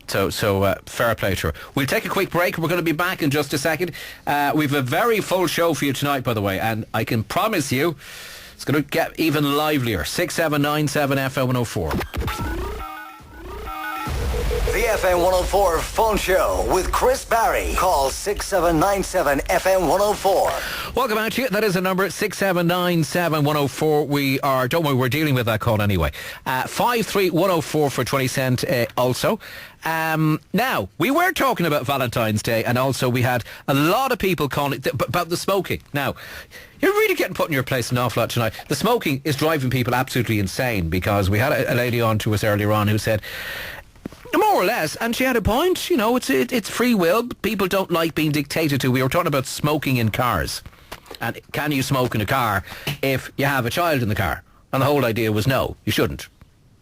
So fair play to her. We'll take a quick break. We're going to be back in just a second. We've a very full show for you tonight, by the way, and I can promise you it's going to get even livelier. 6797 FM104. The FM104 phone show with Chris Barry. Call 6797 FM104. Welcome out to you. That is the number, 6797104. Don't worry, we're dealing with that call anyway. 53104 for 20 cent also. Now, we were talking about Valentine's Day, and also we had a lot of people calling about the smoking. Now, you're really getting put in your place an awful lot tonight. The smoking is driving people absolutely insane, because we had a lady on to us earlier on who said, more or less, and she had a point, it's free will. People don't like being dictated to. We were talking about smoking in cars. And can you smoke in a car if you have a child in the car? And the whole idea was no, you shouldn't.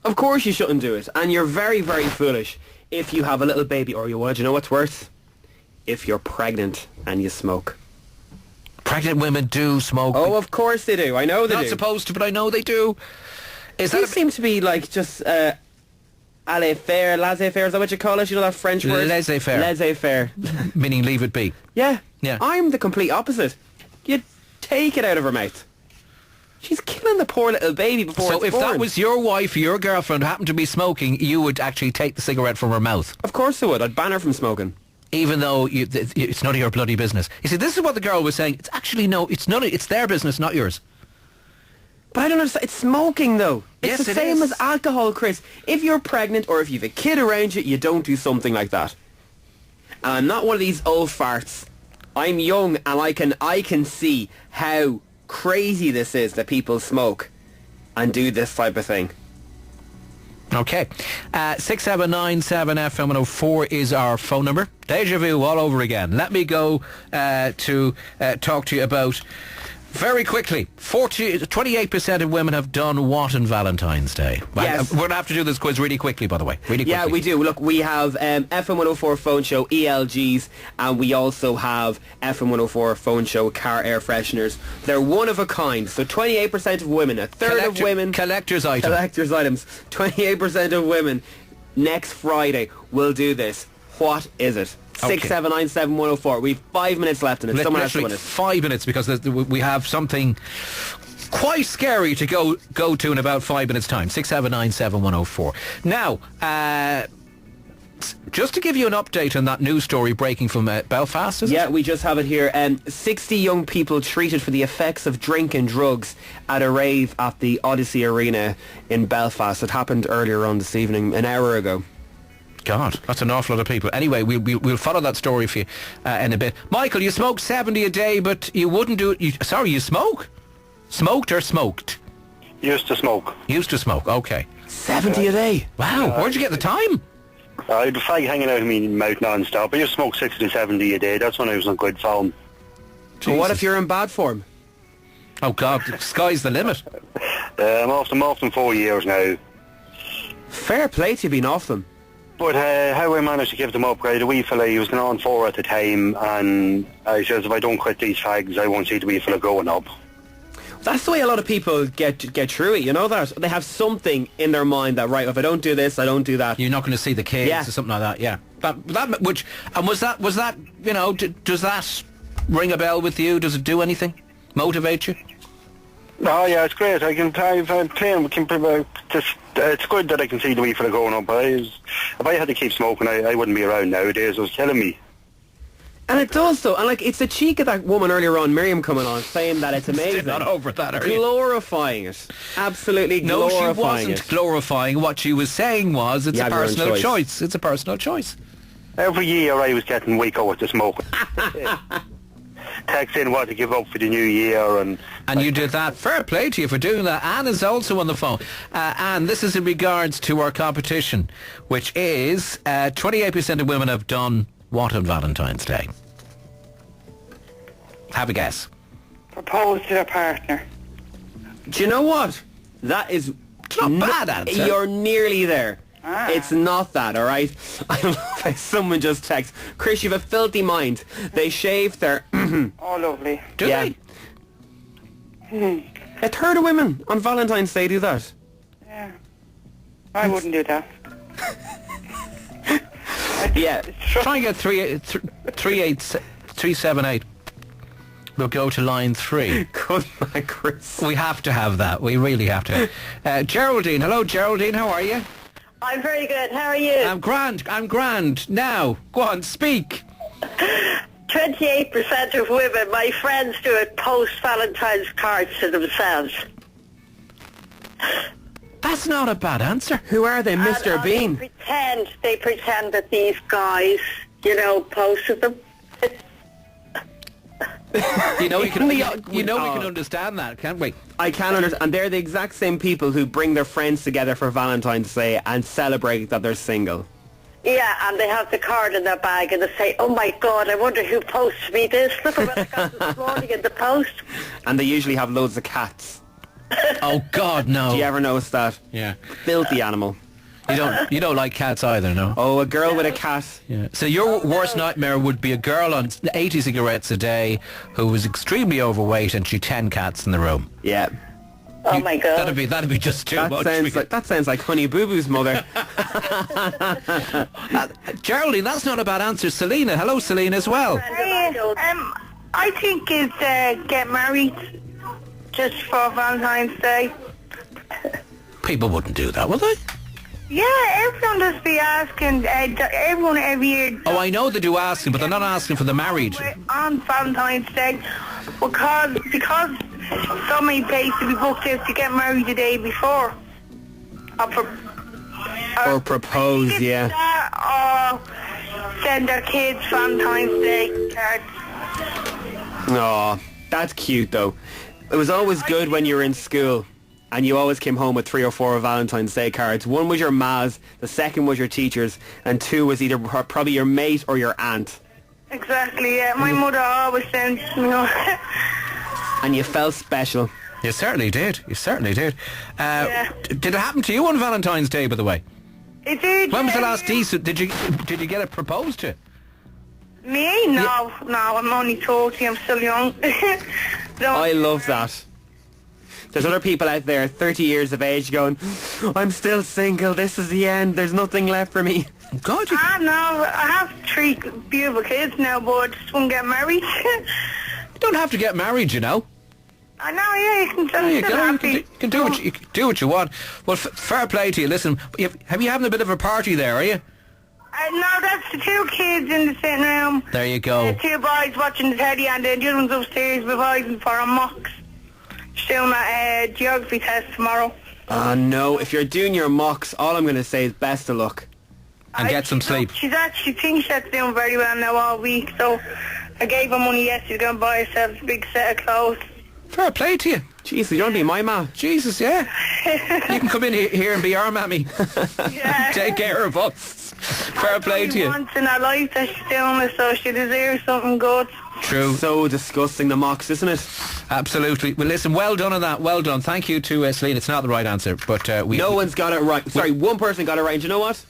Of course you shouldn't do it. And you're very, very foolish if you have a little baby, or you know what's worse? If you're pregnant and you smoke. Pregnant women do smoke. Oh, of course they do. I know they do. Not supposed to, but I know they do. They seem to be like just... laissez-faire, is that what you call it? You know that French word? Laissez-faire. Laissez-faire. Meaning leave it be. Yeah. Yeah. I'm the complete opposite. You take it out of her mouth. She's killing the poor little baby before So if that was your wife or your girlfriend who happened to be smoking, you would actually take the cigarette from her mouth? Of course I would. I'd ban her from smoking. Even though it's none of your bloody business. You see, this is what the girl was saying. It's actually it's their business, not yours. But I don't understand. It's smoking, though. It's the same is. as alcohol, Chris. If you're pregnant or if you've a kid around you, you don't do something like that. And I'm not one of these old farts. I'm young, and I can see how crazy this is that people smoke and do this type of thing. Okay. 679 FM104 is our phone number. Deja vu all over again. Let me go to talk to you about, very quickly, 28% of women have done what on Valentine's Day? Yes. We're going to have to do this quiz really quickly, by the way. Really quickly. Yeah, we do. Look, we have FM104 phone show, ELGs, and we also have FM104 phone show, car air fresheners. They're one of a kind. So 28% of women, a third of women... Collector's items. Collector's items. 28% of women next Friday will do this. What is it? Okay. 6797104. We've 5 minutes left in it. Someone has to win it. 5 minutes, because we have something quite scary to go to in about 5 minutes' time. 6797104. Now, just to give you an update on that news story breaking from Belfast, is it? Yeah, we just have it here. 60 young people treated for the effects of drink and drugs at a rave at the Odyssey Arena in Belfast. It happened earlier on this evening, an hour ago. God, that's an awful lot of people. Anyway, we'll follow that story for you in a bit. Michael, you smoke 70 a day, but you wouldn't do it. You smoke? Smoked or smoked? Used to smoke. Used to smoke, okay. 70 a day? Wow, where'd you get the time? I had a fag hanging out of my mouth non-stop. I used to smoke 60 to 70 a day. That's when I was in good form. So what if you're in bad form? Oh God, the sky's the limit. I'm off them 4 years now. Fair play to you being off them. But how I managed to give them up, right, a wee fella, he was going on 4 at the time, and I says, if I don't quit these fags, I won't see the wee fella going up. That's the way a lot of people get through it, you know that? They have something in their mind that, right, if I don't do this, I don't do that. You're not going to see the kids or something like that, yeah. Was that, you know, does that ring a bell with you? Does it do anything? Motivate you? Oh yeah, it's great. I'm playing. It's good that I can see the wee fella going up. If I had to keep smoking, I wouldn't be around nowadays. It was killing me. And it does, though. And, like, it's the cheek of that woman earlier on, Miriam, coming on, saying that it's amazing. Still not over that, are you? Glorifying it. Absolutely glorifying it. No, she wasn't glorifying. What she was saying was, it's a personal choice. It's a personal choice. Every year I was getting weaker with the smoking. Texting what to give up for the new year, and you did that. Fair play to you for doing that. Anne is also on the phone. Anne, this is in regards to our competition, which is 28% of women have done what on Valentine's Day? Have a guess. Propose to their partner. Do you know what? That is... It's not bad answer. You're nearly there. It's not that, all right? I don't know if someone just texted. Chris, you have a filthy mind. They shave their... Oh, lovely. Do they? A third of women on Valentine's Day do that. Yeah. I wouldn't do that. Yeah. Try and get 378. We'll go to line 3. Good man, Chris. We have to have that. We really have to. Geraldine. Hello, Geraldine. How are you? I'm very good. How are you? I'm grand. Now, go on, speak. 28% of women, my friends, do it post Valentine's cards to themselves. That's not a bad answer. Who are they, Mr. Bean? They pretend that these guys, you know, posted them. We can understand that, can't we? I can understand. And they're the exact same people who bring their friends together for Valentine's Day and celebrate that they're single. Yeah, and they have the card in their bag and they say, oh my God, I wonder who posted me this. Look at what I got this morning in the post. And they usually have loads of cats. Oh God, no. Do you ever notice that? Yeah. Filthy animal. You don't like cats either, no? Oh, a girl with a cat. Yeah. So your worst nightmare would be a girl on 80 cigarettes a day who was extremely overweight and she 10 cats in the room. Yeah. Oh my God. That'd be just too much. That sounds like Honey Boo Boo's mother. Geraldine, that's not a bad answer. Selena. Hello, Selena, as well. I think it's get married just for Valentine's Day. People wouldn't do that, would they? Yeah, everyone just be asking, everyone every year. Oh, I know they do asking, but they're not asking for the married. On Valentine's Day, because so many places to be booked out to get married the day before. Or propose, yeah. Or send their kids Valentine's Day cards. Aw, that's cute though. It was always good when you were in school. and you always came home with 3 or 4 Valentine's Day cards. One was your ma's, the second was your teacher's, and 2 was either probably your mate or your aunt. Exactly, yeah. My mother always sent, And you felt special. You certainly did. You certainly did. Yeah. Did it happen to you on Valentine's Day, by the way? It did. When was the last decent? Did you get it proposed to? Me? No, I'm only 30, I'm still young. I love that. There's other people out there, 30 years of age, going, I'm still single, this is the end, there's nothing left for me. God, no, I have 3 beautiful kids now, but I just won't get married. You don't have to get married, you know. I know, yeah, you can There you still go. happy. You can do what you want. Well, fair play to you. Listen, have you having a bit of a party there, are you? No, that's the 2 kids in the sitting room. There you go. 2 boys watching the telly, and the other one's upstairs revising for a mocks. She's doing a geography test tomorrow. No, if you're doing your mocks, all I'm going to say is best of luck. And get some sleep. She thinks she's doing very well now all week, so I gave her money yesterday to go and buy herself a big set of clothes. Fair play to you. Jesus, you don't be my ma. Jesus, yeah. You can come in here and be our mammy. Yeah. Take care of us. Fair play to you. Once in her life that she's doing it, so she deserves something good. True. So disgusting, the mocks, isn't it? Absolutely. Well, listen, well done on that. Well done. Thank you to Celine. It's not the right answer, but no one's got it right. Sorry, one person got it right. And you know what?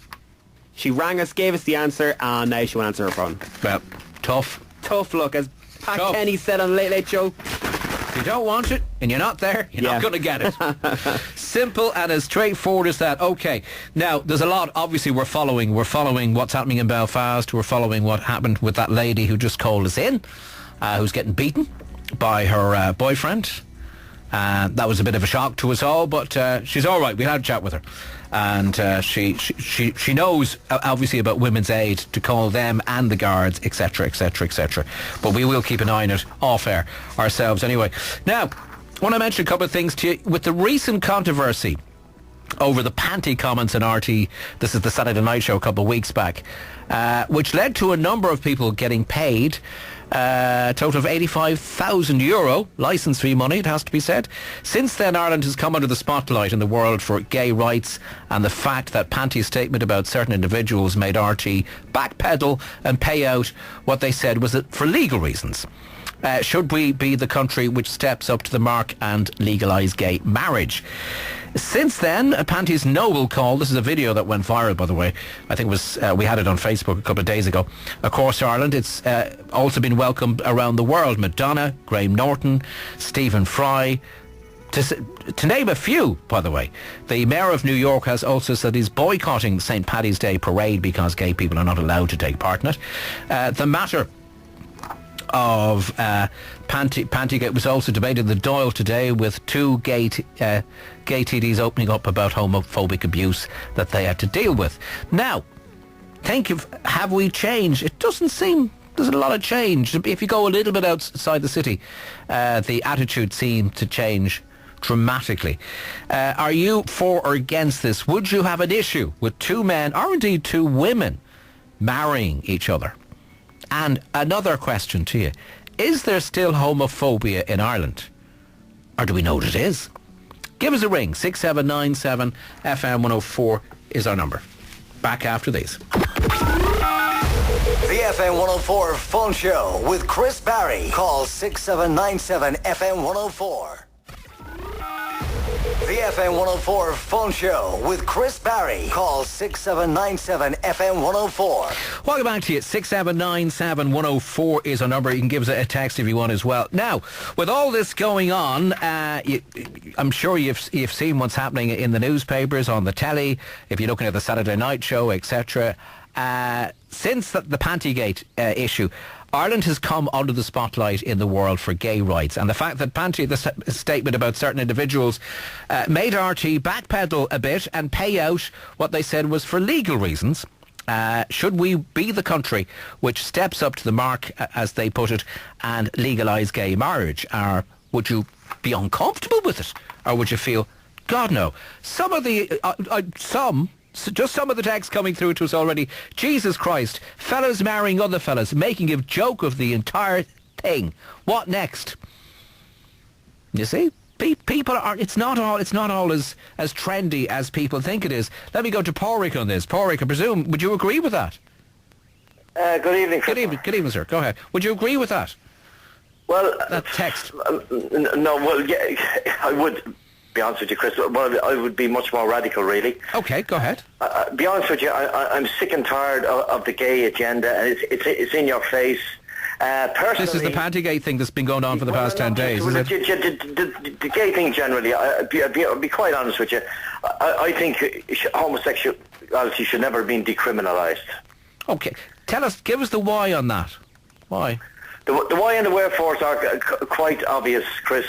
She rang us, gave us the answer, and now she won't answer her phone. Well, tough. Tough luck, as Pat Kenny said on Late Late Show. If you don't want it and you're not there, you're not going to get it. Simple and as straightforward as that. Okay. Now, there's a lot. Obviously, we're following what's happening in Belfast. We're following what happened with that lady who just called us in, who's getting beaten by her boyfriend. That was a bit of a shock to us all, but she's all right. We had a chat with her. And she knows, obviously, about Women's Aid to call them and the guards, etc., etc., etc. But we will keep an eye on it off air ourselves anyway. Now, I want to mention a couple of things to you. With the recent controversy over the panty comments in RT, this is the Saturday Night Show a couple of weeks back, which led to a number of people getting paid a total of €85,000 licence fee money, it has to be said. Since then, Ireland has come under the spotlight in the world for gay rights, and the fact that Panty's statement about certain individuals made RT backpedal and pay out what they said was for legal reasons. Should we be the country which steps up to the mark and legalise gay marriage? Since then, Panty's noble call, this is a video that went viral, by the way. I think it was we had it on Facebook a couple of days ago. Across Ireland, it's also been welcomed around the world. Madonna, Graham Norton, Stephen Fry, to name a few, by the way. The Mayor of New York has also said he's boycotting St. Paddy's Day parade because gay people are not allowed to take part in it. The matter of Pantygate was also debated in the Dáil today, with 2 gay TDs opening up about homophobic abuse that they had to deal with. Now, have we changed? It doesn't seem there's a lot of change. If you go a little bit outside the city, the attitude seemed to change dramatically. Are you for or against this? Would you have an issue with 2 men, or indeed 2 women, marrying each other? And another question to you. Is there still homophobia in Ireland? Or do we know what it is? Give us a ring. 6797 FM104 is our number. Back after these. The FM104 phone show with Chris Barry. Call 6797 FM104. The FM104 phone show with Chris Barry. Call 6797 FM104. Welcome back to you. 6797 104 is our number. You can give us a text if you want as well. Now, with all this going on, I'm sure you've seen what's happening in the newspapers, on the telly, if you're looking at the Saturday Night Show, etc. Since the Pantygate issue, Ireland has come under the spotlight in the world for gay rights, and the fact that the statement about certain individuals made RT backpedal a bit and pay out what they said was for legal reasons. Should we be the country which steps up to the mark, as they put it, and legalise gay marriage? Or would you be uncomfortable with it? Or would you feel, God no? Some of the just some of the texts coming through to us already. Jesus Christ, fellas marrying other fellas, making a joke of the entire thing. What next? You see? people are. It's not all as trendy as people think it is. Let me go to Pádraig on this. Pádraig, I presume, would you agree with that? Good evening, Chris. Good evening, sir. Go ahead. Would you agree with that? Well, that text. No. Well, yeah, I would. Be honest with you, Chris. Well, I would be much more radical, really. Okay, go ahead. Be honest with you, I'm sick and tired of the gay agenda, and it's in your face. Personally, this is the Pantygate thing that's been going on for the past 10 days, is it? The gay thing generally, I'll be quite honest with you, I think homosexuality should never have been decriminalised. Okay, give us the why on that. Why? The why and the wherefores are quite obvious, Chris.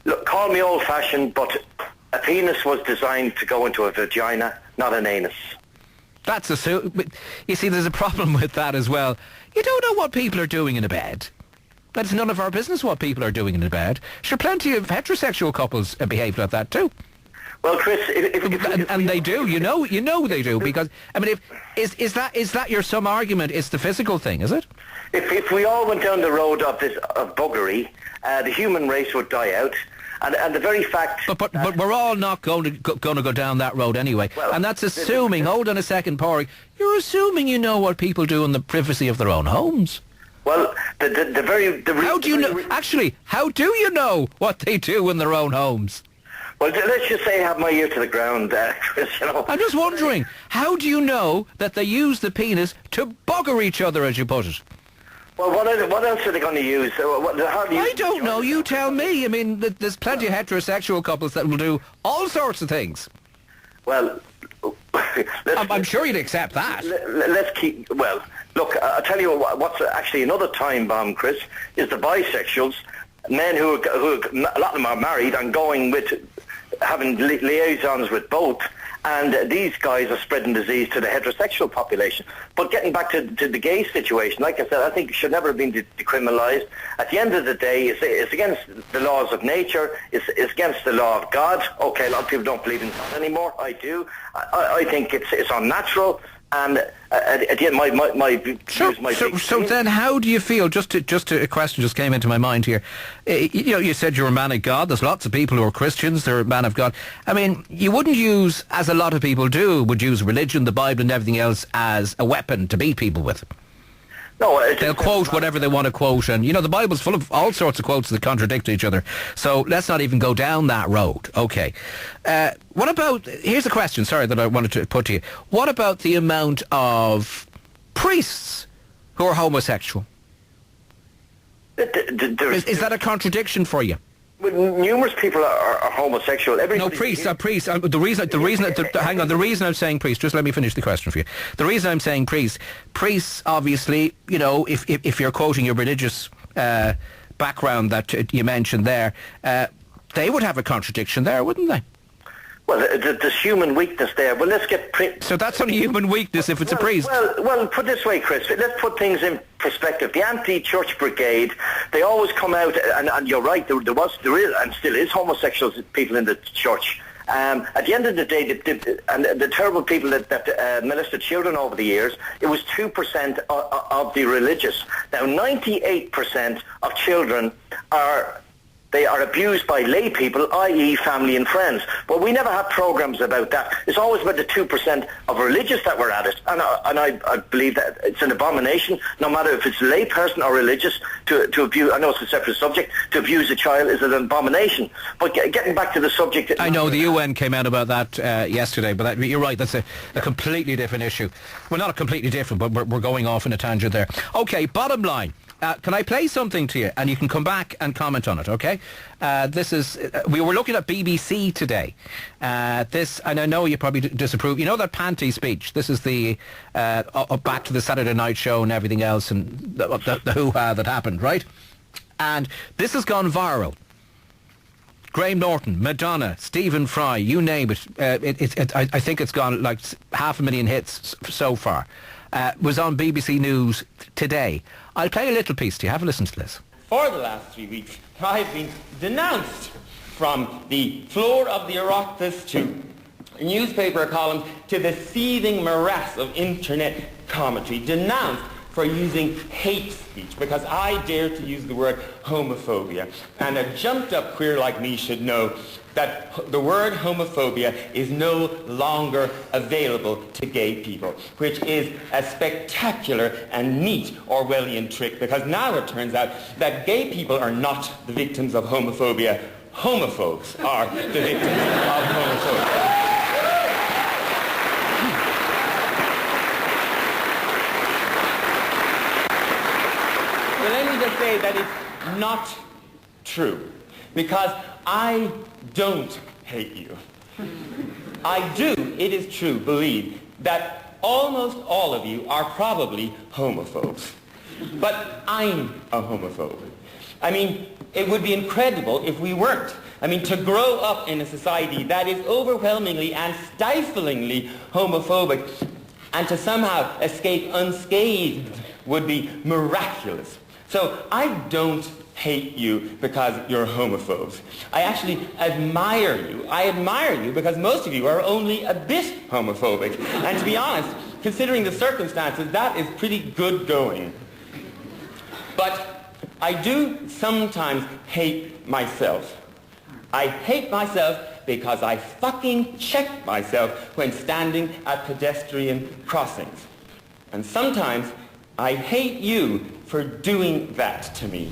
Look, call me old-fashioned, but a penis was designed to go into a vagina, not an anus. You see, there's a problem with that as well. You don't know what people are doing in a bed. That's none of our business what people are doing in a bed. Sure, plenty of heterosexual couples behave like that too. Well, Chris, and they do. You know they do, because I mean, is that your some argument? It's the physical thing, is it? If we all went down the road of buggery, the human race would die out. And the very fact... But we're all not going to go down that road anyway. Well, and that's assuming... Hold on a second, Pádraig. You're assuming you know what people do in the privacy of their own homes. Well, how do you know... Actually, how do you know what they do in their own homes? Well, let's just say I have my ear to the ground, Chris, you know. I'm just wondering, how do you know that they use the penis to bugger each other, as you put it? Well, what else are they going to use? I don't know. You tell me. I mean, there's plenty of heterosexual couples that will do all sorts of things. Well, I'm sure you'd accept that. Let's keep... Well, look, I'll tell you what's actually another time bomb, Chris, is the bisexuals, men who a lot of them are married and going with... having liaisons with both, and these guys are spreading disease to the heterosexual population. But getting back to the gay situation, like I said, I think it should never have been decriminalised. At the end of the day, it's against the laws of nature, it's against the law of God. Okay, a lot of people don't believe in God anymore. I do. I think it's unnatural. And at the end, my views might be... So then, how do you feel? Just a question just came into my mind here. You said you're a man of God. There's lots of people who are Christians. They're a man of God. I mean, you wouldn't use, as a lot of people do, would use religion, the Bible, and everything else as a weapon to beat people with. No, they'll quote whatever they want to quote, and the Bible's full of all sorts of quotes that contradict each other. So let's not even go down that road. Okay. What about... Here's a question, sorry, that I wanted to put to you. What about the amount of priests who are homosexual? Is that a contradiction for you? Numerous people are homosexual. No, priests. The reason I'm saying priest, just let me finish the question for you. The reason I'm saying priests obviously, if you're quoting your religious background that you mentioned there, they would have a contradiction there, wouldn't they? Well, there's human weakness there. Well, let's get... So that's only human weakness if it's a priest. Well, put it this way, Chris. Let's put things in perspective. The anti-church brigade, they always come out, and you're right, there is, and still is, homosexual people in the church. At the end of the day, the terrible people that molested children over the years, it was 2% of the religious. Now, 98% of children they are abused by lay people, i.e. family and friends. But we never have programs about that. It's always about the 2% of religious that were at it. And I believe that it's an abomination, no matter if it's a lay person or religious, to abuse... I know it's a separate subject. To abuse a child is an abomination. But getting back to the subject... I know the UN came out about that yesterday, but you're right, that's a completely different issue. Well, not a completely different, but we're going off in a tangent there. Okay, bottom line. Can I play something to you, and you can come back and comment on it, okay? This is... we were looking at BBC today. And I know you probably disapprove. You know that panty speech? This is the... back to the Saturday Night Show and everything else, and the hoo-ha that happened, right? And this has gone viral. Graham Norton, Madonna, Stephen Fry, you name it. I think it's gone like 500,000 hits so far. Was on BBC News today. I'll play a little piece to you. Have a listen to this. For the last 3 weeks, I've been denounced from the floor of the Oireachtas to newspaper columns to the seething morass of internet commentary. Denounced for using hate speech because I dare to use the word homophobia. And a jumped-up queer like me should know that the word homophobia is no longer available to gay people, which is a spectacular and neat Orwellian trick, because now it turns out that gay people are not the victims of homophobia. Homophobes are the victims of homophobia. Well, let me just say that it's not true, because I don't hate you. I do, it is true, believe that almost all of you are probably homophobes. But I'm a homophobe. I mean, it would be incredible if we weren't. I mean, to grow up in a society that is overwhelmingly and stiflingly homophobic and to somehow escape unscathed would be miraculous. So I don't hate you because you're homophobes. I actually admire you. I admire you because most of you are only a bit homophobic. And to be honest, considering the circumstances, that is pretty good going. But I do sometimes hate myself. I hate myself because I fucking check myself when standing at pedestrian crossings. And sometimes I hate you for doing that to me.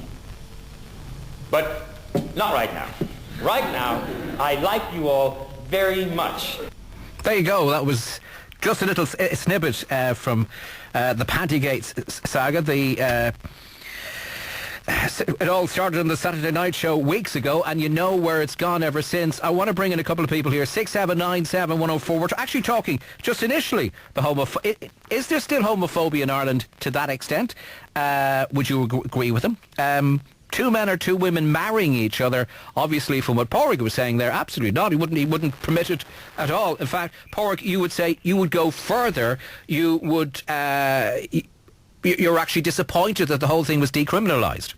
But not right now. Right now, I like you all very much. There you go. That was just a little snippet from the Pantygate saga. It all started on the Saturday Night Show weeks ago, and you know where it's gone ever since. I want to bring in a couple of people here. 6797104. We're actually talking just initially the is there still homophobia in Ireland to that extent? Would you agree with them? Two men or two women marrying each other, obviously from what Porrick was saying there, absolutely not. He wouldn't permit it at all. In fact, Porrick, you would say you would go further. You would you're actually disappointed that the whole thing was decriminalised.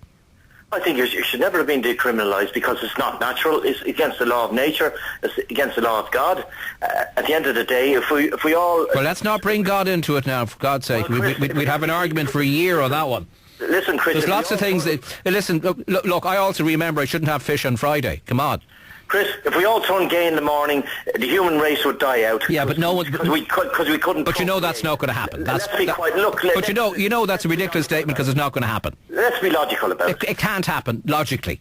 I think it should never have been decriminalised because it's not natural. It's against the law of nature. It's against the law of God. At the end of the day, if we all... Well, let's not bring God into it now, for God's sake. Well, Chris, we'd have an argument for a year on that one. Listen, Chris... There's lots of things that... Listen, look, I also remember I shouldn't have fish on Friday. Come on. Chris, if we all turned gay in the morning, the human race would die out. Yeah, but no one... Because we couldn't... But you know that's not going to happen. Let's be quiet. Look... But you know that's a ridiculous statement because it's not going to happen. Let's be logical about it. It can't happen, logically.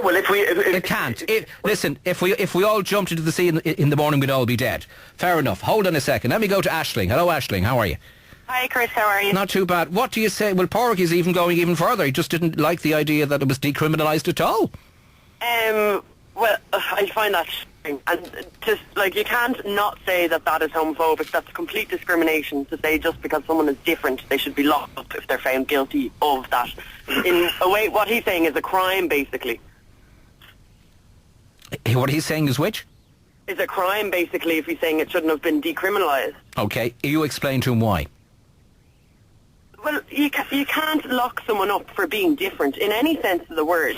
Well, it can't. Listen, if we all jumped into the sea in the morning, we'd all be dead. Fair enough. Hold on a second. Let me go to Aisling. Hello, Aisling. How are you? Hi, Chris. How are you? Not too bad. What do you say? Well, Porrick is even going even further. He just didn't like the idea that it was decriminalised at all. Well, I find that shocking. And just, you can't not say that is homophobic. That's complete discrimination to say just because someone is different, they should be locked up if they're found guilty of that. In a way, what he's saying is a crime, basically. What he's saying is which? Is a crime, basically, if he's saying it shouldn't have been decriminalised. Okay, you explain to him why. Well, you can't lock someone up for being different in any sense of the word.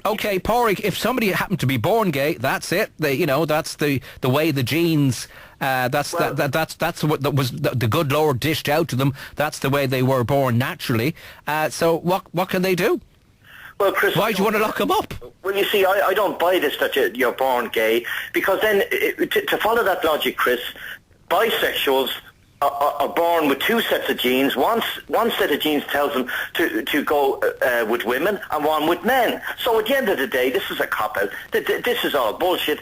Okay, Porrick, if somebody happened to be born gay, that's it. That's the way the genes. That's what was the good Lord dished out to them. That's the way they were born naturally. So what can they do? Well, Chris, why do you want to lock them up? Well, you see, I don't buy this that you're born gay, because then to follow that logic, Chris, bisexuals are born with two sets of genes. One set of genes tells them to go with women and one with men. So at the end of the day, this is a cop-out. This is all bullshit.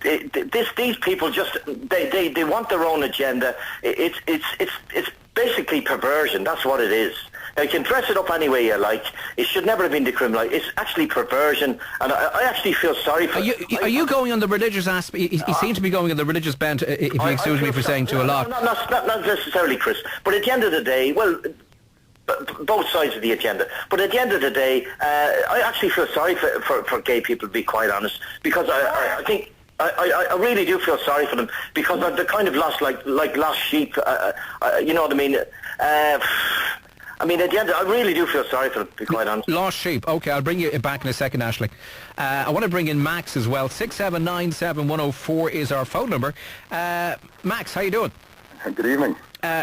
These people just they want their own agenda. It's basically perversion. That's what it is. Now, you can dress it up any way you like. It should never have been decriminalised. It's actually perversion, and I actually feel sorry for... Are you going on the religious aspect? You seem to be going on the religious bent, if you excuse me for saying too a lot. Not necessarily, Chris. But at the end of the day, well, both sides of the agenda. But at the end of the day, I actually feel sorry for gay people, to be quite honest, because I think... I really do feel sorry for them, because they're kind of lost, like lost sheep. You know what I mean? I mean, at the end, I really do feel sorry for them, to be quite honest. Lost sheep. Okay, I'll bring you back in a second, Ashley. I want to bring in Max as well. 6797104 is our phone number. Max, how you doing? Good evening.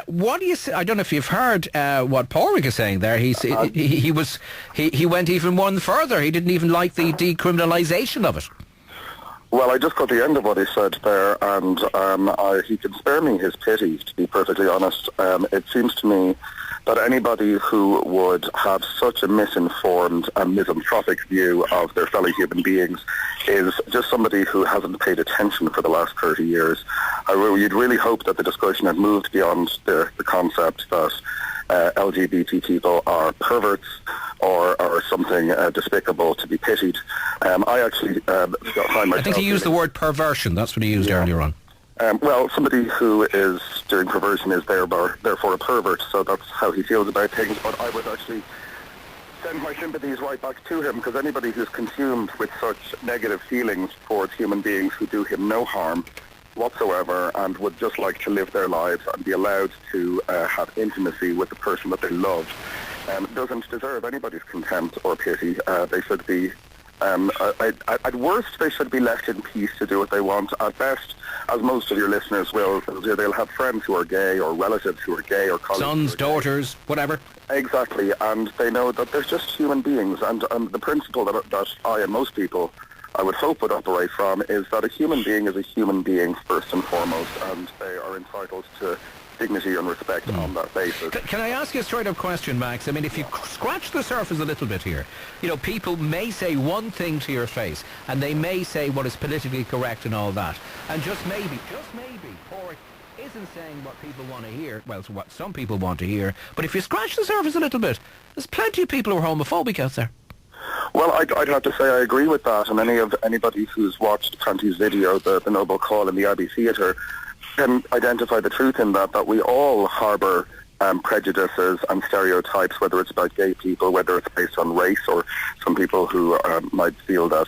What do you say? I don't know if you've heard what Porrick is saying there. He went even one further. He didn't even like the decriminalisation of it. Well, I just got the end of what he said there, and he can spare me his pity, to be perfectly honest. It seems to me that anybody who would have such a misinformed and misanthropic view of their fellow human beings is just somebody who hasn't paid attention for the last 30 years. You'd really hope that the discussion had moved beyond the concept that LGBT people are perverts or something despicable to be pitied. I actually find myself... I think he used the word perversion. That's what he used earlier on. Well, somebody who is doing perversion is therefore a pervert, so that's how he feels about things. But I would actually send my sympathies right back to him, because anybody who's consumed with such negative feelings towards human beings who do him no harm whatsoever and would just like to live their lives and be allowed to have intimacy with the person that they love doesn't deserve anybody's contempt or pity. They should be... at worst, they should be left in peace to do what they want. At best, as most of your listeners will, they'll have friends who are gay or relatives who are gay or colleagues. Sons, daughters, whatever. Exactly, and they know that they're just human beings. And the principle that I and most people, I would hope, would operate from is that a human being is a human being first and foremost, and they are entitled to dignity and respect on that basis. Can I ask you a straight-up question, Max? I mean, if you scratch the surface a little bit here, people may say one thing to your face, and they may say what is politically correct and all that, and just maybe, Porrick isn't saying what people want to hear, well, it's what some people want to hear, but if you scratch the surface a little bit, there's plenty of people who are homophobic out there. Well, I'd have to say I agree with that, and anybody who's watched Panty's video, the Noble Call in the Abbey Theatre, can identify the truth in that we all harbour prejudices and stereotypes, whether it's about gay people, whether it's based on race, or some people who might feel that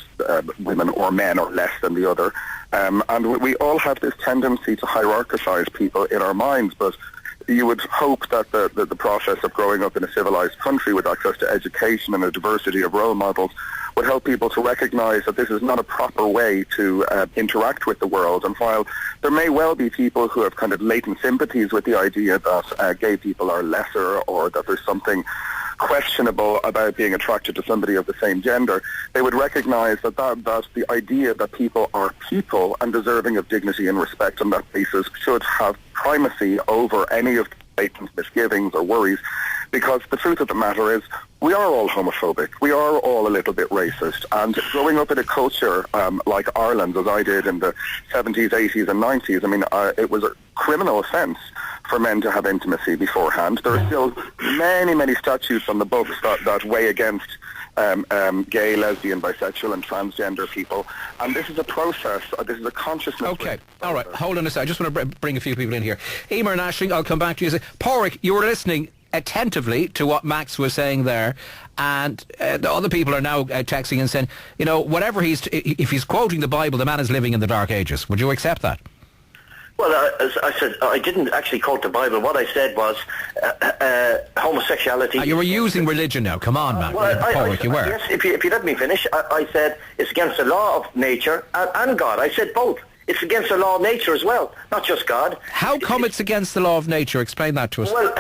women or men are less than the other. And we all have this tendency to hierarchise people in our minds, but you would hope that the process of growing up in a civilized country with access to education and a diversity of role models would help people to recognize that this is not a proper way to interact with the world. And while there may well be people who have kind of latent sympathies with the idea that gay people are lesser, or that there's something questionable about being attracted to somebody of the same gender, they would recognize that the idea that people are people and deserving of dignity and respect on that basis should have primacy over any of the latent misgivings or worries, because the truth of the matter is we are all homophobic. We are all a little bit racist. And growing up in a culture like Ireland, as I did in the 70s, 80s and 90s, I mean, it was a criminal offence for men to have intimacy beforehand. There are still many, many statutes on the books that weigh against gay, lesbian, bisexual and transgender people. And this is a process, this is a consciousness. Okay, all right, hold on a second. I just want to bring a few people in here. Emer and Ashling, I'll come back to you. Porrick, you were listening attentively to what Max was saying there, and the other people are now texting and saying, whatever if he's quoting the Bible, the man is living in the Dark Ages. Would you accept that? Well, as I said, I didn't actually quote the Bible. What I said was homosexuality... you were using religion now. Come on, man. Porrick, you were. Yes, if you let me finish, I said it's against the law of nature and God. I said both. It's against the law of nature as well, not just God. How come it's against the law of nature? Explain that to us. Well,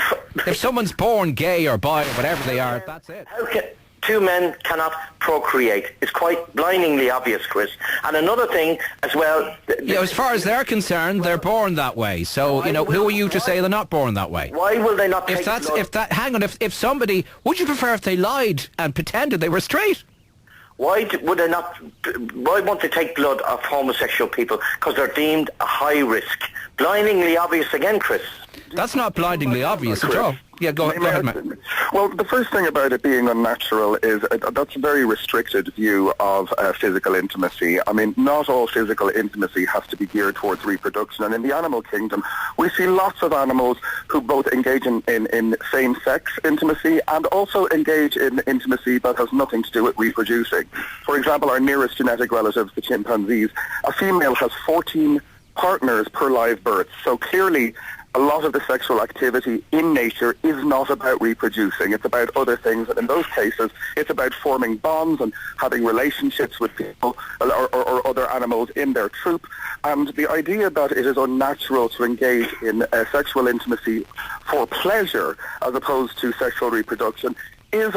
if someone's born gay or bi or whatever they are, that's it. How can... Two men cannot procreate. It's quite blindingly obvious, Chris. And another thing as well... as far as they're concerned, they're born that way. So, who are you to say they're not born that way? Why will they not take if somebody... Would you prefer if they lied and pretended they were straight? Why won't they take blood of homosexual people? Because they're deemed a high risk. Blindingly obvious again, Chris. That's not blindingly obvious at all. Yeah, go ahead, Matt. Well, the first thing about it being unnatural is that's a very restricted view of physical intimacy. I mean, not all physical intimacy has to be geared towards reproduction. And in the animal kingdom, we see lots of animals who both engage in same-sex intimacy and also engage in intimacy that has nothing to do with reproducing. For example, our nearest genetic relatives, the chimpanzees, a female has 14 partners per live birth. So clearly, a lot of the sexual activity in nature is not about reproducing. It's about other things, and in those cases, it's about forming bonds and having relationships with people or other animals in their troop. And the idea that it is unnatural to engage in sexual intimacy for pleasure as opposed to sexual reproduction is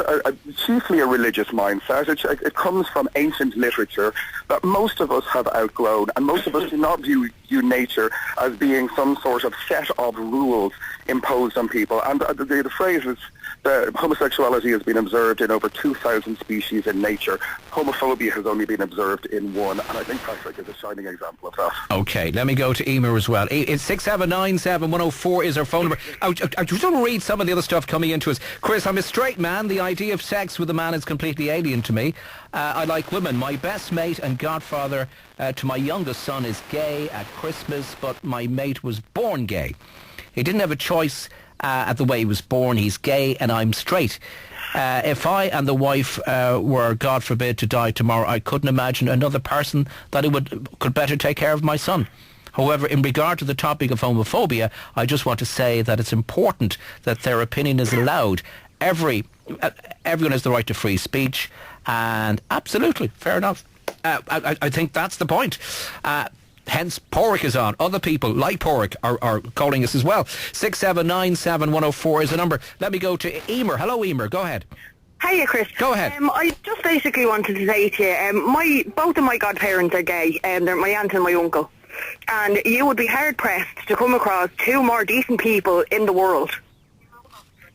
chiefly a religious mindset. It comes from ancient literature that most of us have outgrown, and most of us do not view nature as being some sort of set of rules imposed on people. And the phrase is that homosexuality has been observed in over 2,000 species in nature. Homophobia has only been observed in one, and I think Patrick is a shining example of that. Okay, let me go to Emer as well. It's 6797104 is our phone number. I just want to read some of the other stuff coming into us. Chris, I'm a straight man. The idea of sex with a man is completely alien to me. I like women. My best mate and godfather to my youngest son is gay at Christmas, but my mate was born gay. He didn't have a choice at the way he was born. He's gay and I'm straight. If I and the wife were, God forbid, to die tomorrow, I couldn't imagine another person that could better take care of my son. However, in regard to the topic of homophobia, I just want to say that it's important that their opinion is allowed. Everyone has the right to free speech, and absolutely, fair enough. I think that's the point. Hence, Porrick is on. Other people like Porrick are calling us as well. 6797104 is the number. Let me go to Emer. Hello, Emer. Go ahead. Hiya, Chris. Go ahead. I just basically wanted to say to you, both of my godparents are gay. They're my aunt and my uncle. And you would be hard-pressed to come across two more decent people in the world.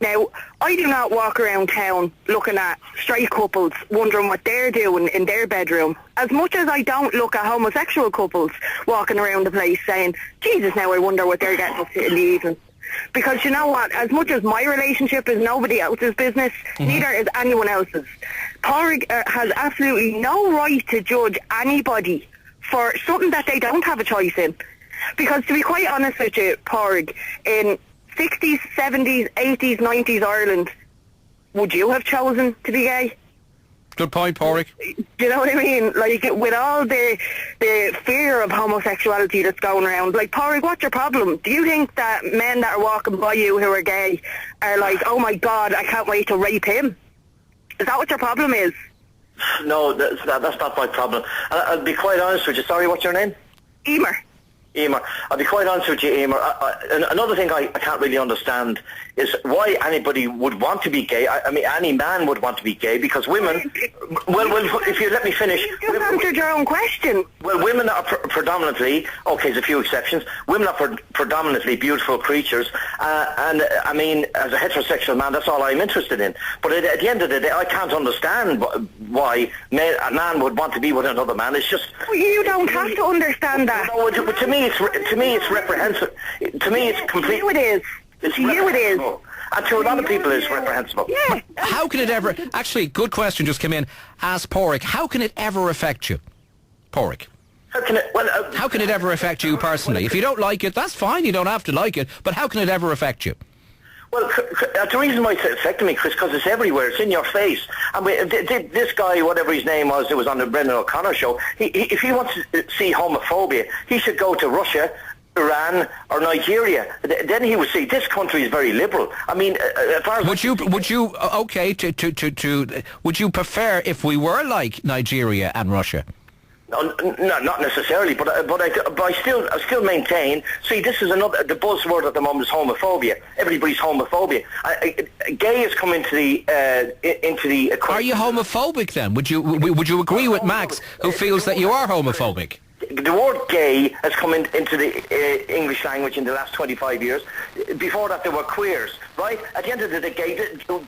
Now, I do not walk around town looking at straight couples, wondering what they're doing in their bedroom, as much as I don't look at homosexual couples walking around the place saying, Jesus, now I wonder what they're getting up to in the evening. Because you know what, as much as my relationship is nobody else's business, neither is anyone else's. Porrick has absolutely no right to judge anybody for something that they don't have a choice in. Because to be quite honest with you, Porrick, in 60s, 70s, 80s, 90s Ireland, would you have chosen to be gay? Good point, Porrick. Do you know what I mean? Like, with all the fear of homosexuality that's going around, like, Porrick, what's your problem? Do you think that men that are walking by you who are gay are like, oh my God, I can't wait to rape him? Is that what your problem is? No, that's not my problem. I'll be quite honest with you. Sorry, what's your name? Emer. Emer, I'll be quite honest with you, Emer. Another thing I can't really understand is why anybody would want to be gay. I mean, any man would want to be gay, because women... Well, if you let me finish... You just answered your own question. Well, women are predominantly... Okay, there's a few exceptions. Women are predominantly beautiful creatures. And, I mean, as a heterosexual man, that's all I'm interested in. But at the end of the day, I can't understand why a man would want to be with another man. It's just... Well, you don't have to understand that. No, but to me, it's reprehensible. To me, it's complete. To you it is. To you it is. And to a lot of people, it's reprehensible. Yeah. How can it ever... Actually, good question just came in. Ask Porrick, how can it ever affect you? Porrick. How can it... Well, how can it ever affect you personally? If you don't like it, that's fine. You don't have to like it. But how can it ever affect you? Well, the reason why it's affecting me, Chris, because it's everywhere. It's in your face. And this guy, whatever his name was, it was on the Brendan O'Connor show, if he wants to see homophobia, he should go to Russia, Iran, or Nigeria. Then he would see this country is very liberal. I mean, as far as... Would you prefer if we were like Nigeria and Russia? No, not necessarily, but I still maintain. See, this is the buzzword at the moment is homophobia. Everybody's homophobia. Gay has come into the. Are you homophobic then? Would you agree with Max, who feels that you are homophobic? The word gay has come into the English language in the last 25 years. Before that, there were queers, right? At the end of the day,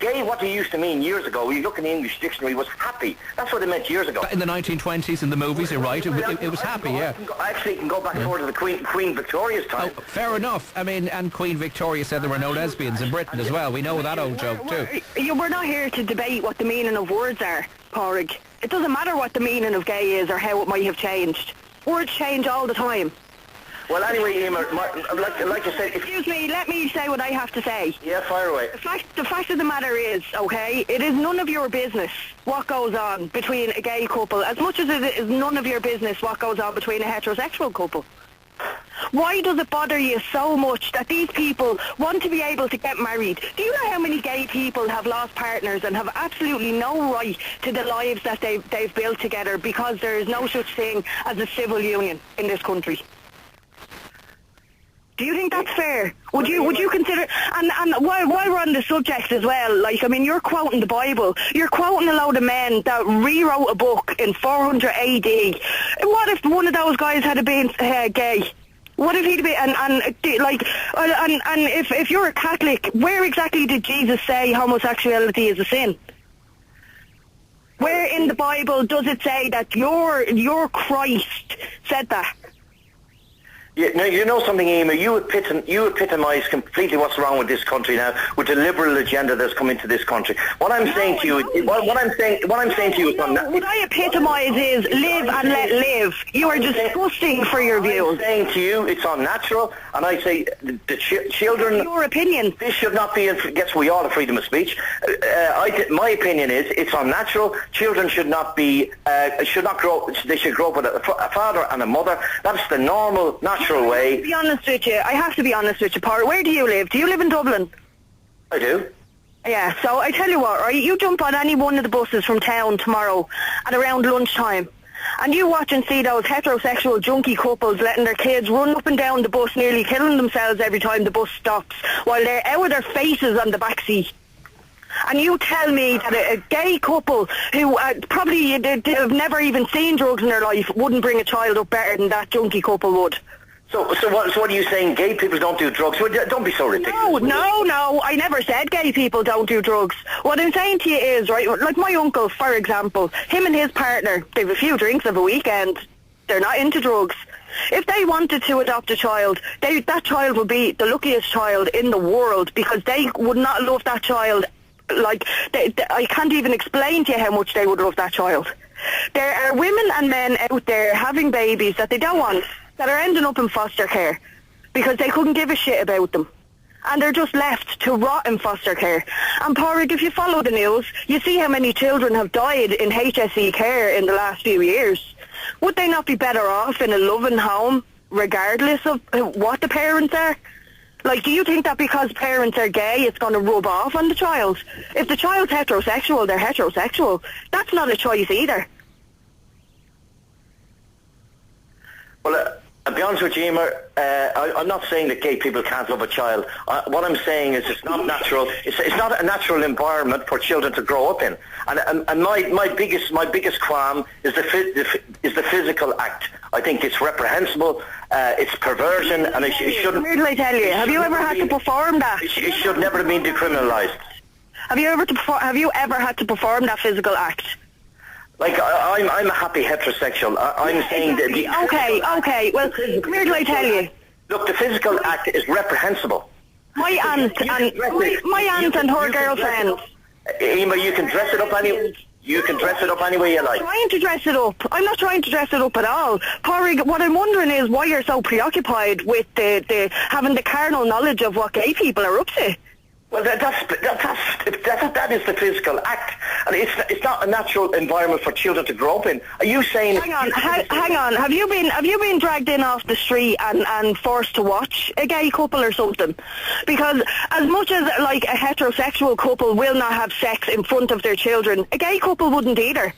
gay, what it used to mean years ago, you look in the English dictionary, was happy. That's what it meant years ago. In the 1920s, in the movies, you're right. It was happy, yeah. I actually can go back forward to the Queen Victoria's time. Oh, fair enough. I mean, and Queen Victoria said there were no lesbians in Britain as well. We know that old joke, too. We're not here to debate what the meaning of words are, Porrick. It doesn't matter what the meaning of gay is or how it might have changed. Words change all the time. Well, anyway, Emer, like I said... Excuse me, let me say what I have to say. Yeah, fire away. The fact of the matter is, okay, it is none of your business what goes on between a gay couple, as much as it is none of your business what goes on between a heterosexual couple. why does it bother you so much that these people want to be able to get married? Do you know how many gay people have lost partners and have absolutely no right to the lives that they've built together because there is no such thing as a civil union in this country? Do you think that's fair? Would you consider, and while we're on the subject as well, like, I mean, you're quoting the Bible. You're quoting a load of men that rewrote a book in 400 AD. What if one of those guys had been gay? What if he'd be, and if you're a Catholic, where exactly did Jesus say homosexuality is a sin? Where in the Bible does it say that your Christ said that? Yeah, no, you know something, Emer, you epitomise completely what's wrong with this country now, with the liberal agenda that's come into this country. What I'm saying to you is, is what I epitomise is live and let live. You are disgusting for your views. I'm saying to you, it's unnatural, and I say the children. Your opinion. This should not be. Guess we all have freedom of speech. My opinion is it's unnatural. Children should not be. Should not grow. They should grow up with a father and a mother. That's the normal, natural way. To be honest with you, I have to be honest with you, Paul. Where do you live? Do you live in Dublin? I do. Yeah, so I tell you what, right, you jump on any one of the buses from town tomorrow at around lunchtime, and you watch and see those heterosexual junkie couples letting their kids run up and down the bus, nearly killing themselves every time the bus stops, while they're out of their faces on the back seat. And you tell me that a gay couple who probably have never even seen drugs in their life wouldn't bring a child up better than that junkie couple would. So what are you saying? Gay people don't do drugs? Well, don't be so ridiculous. No, I never said gay people don't do drugs. What I'm saying to you is, right, like my uncle, for example, him and his partner, they have a few drinks of a weekend. They're not into drugs. If they wanted to adopt a child, that child would be the luckiest child in the world, because they would not love that child. Like, I can't even explain to you how much they would love that child. There are women and men out there having babies that they don't want, that are ending up in foster care because they couldn't give a shit about them. And they're just left to rot in foster care. And Pádraig, if you follow the news, you see how many children have died in HSE care in the last few years. Would they not be better off in a loving home, regardless of what the parents are? Like, do you think that because parents are gay, it's going to rub off on the child? If the child's heterosexual, they're heterosexual. That's not a choice either. Well, I'll be honest with you, Emer, I'm not saying that gay people can't love a child. What I'm saying is it's not natural. It's not a natural environment for children to grow up in. And my biggest qualm is the physical act. I think it's reprehensible. It's perversion, and it shouldn't. Where did I tell you? Have you ever had to perform that? It should never have been decriminalised. Have you ever had to perform that physical act? Like, I'm a happy heterosexual. I'm saying that... Okay. Well, come here till I tell you. Look, the physical act is reprehensible. My aunt and her girlfriend... Emma, you can dress it up any way you like. I'm trying to dress it up. I'm not trying to dress it up at all. Pádraig, what I'm wondering is why you're so preoccupied with the having the carnal knowledge of what gay people are up to. Well, that is the physical act, and it's not a natural environment for children to grow up in. Are you saying? Hang on. Have you been dragged in off the street and forced to watch a gay couple or something? Because as much as like a heterosexual couple will not have sex in front of their children, a gay couple wouldn't either.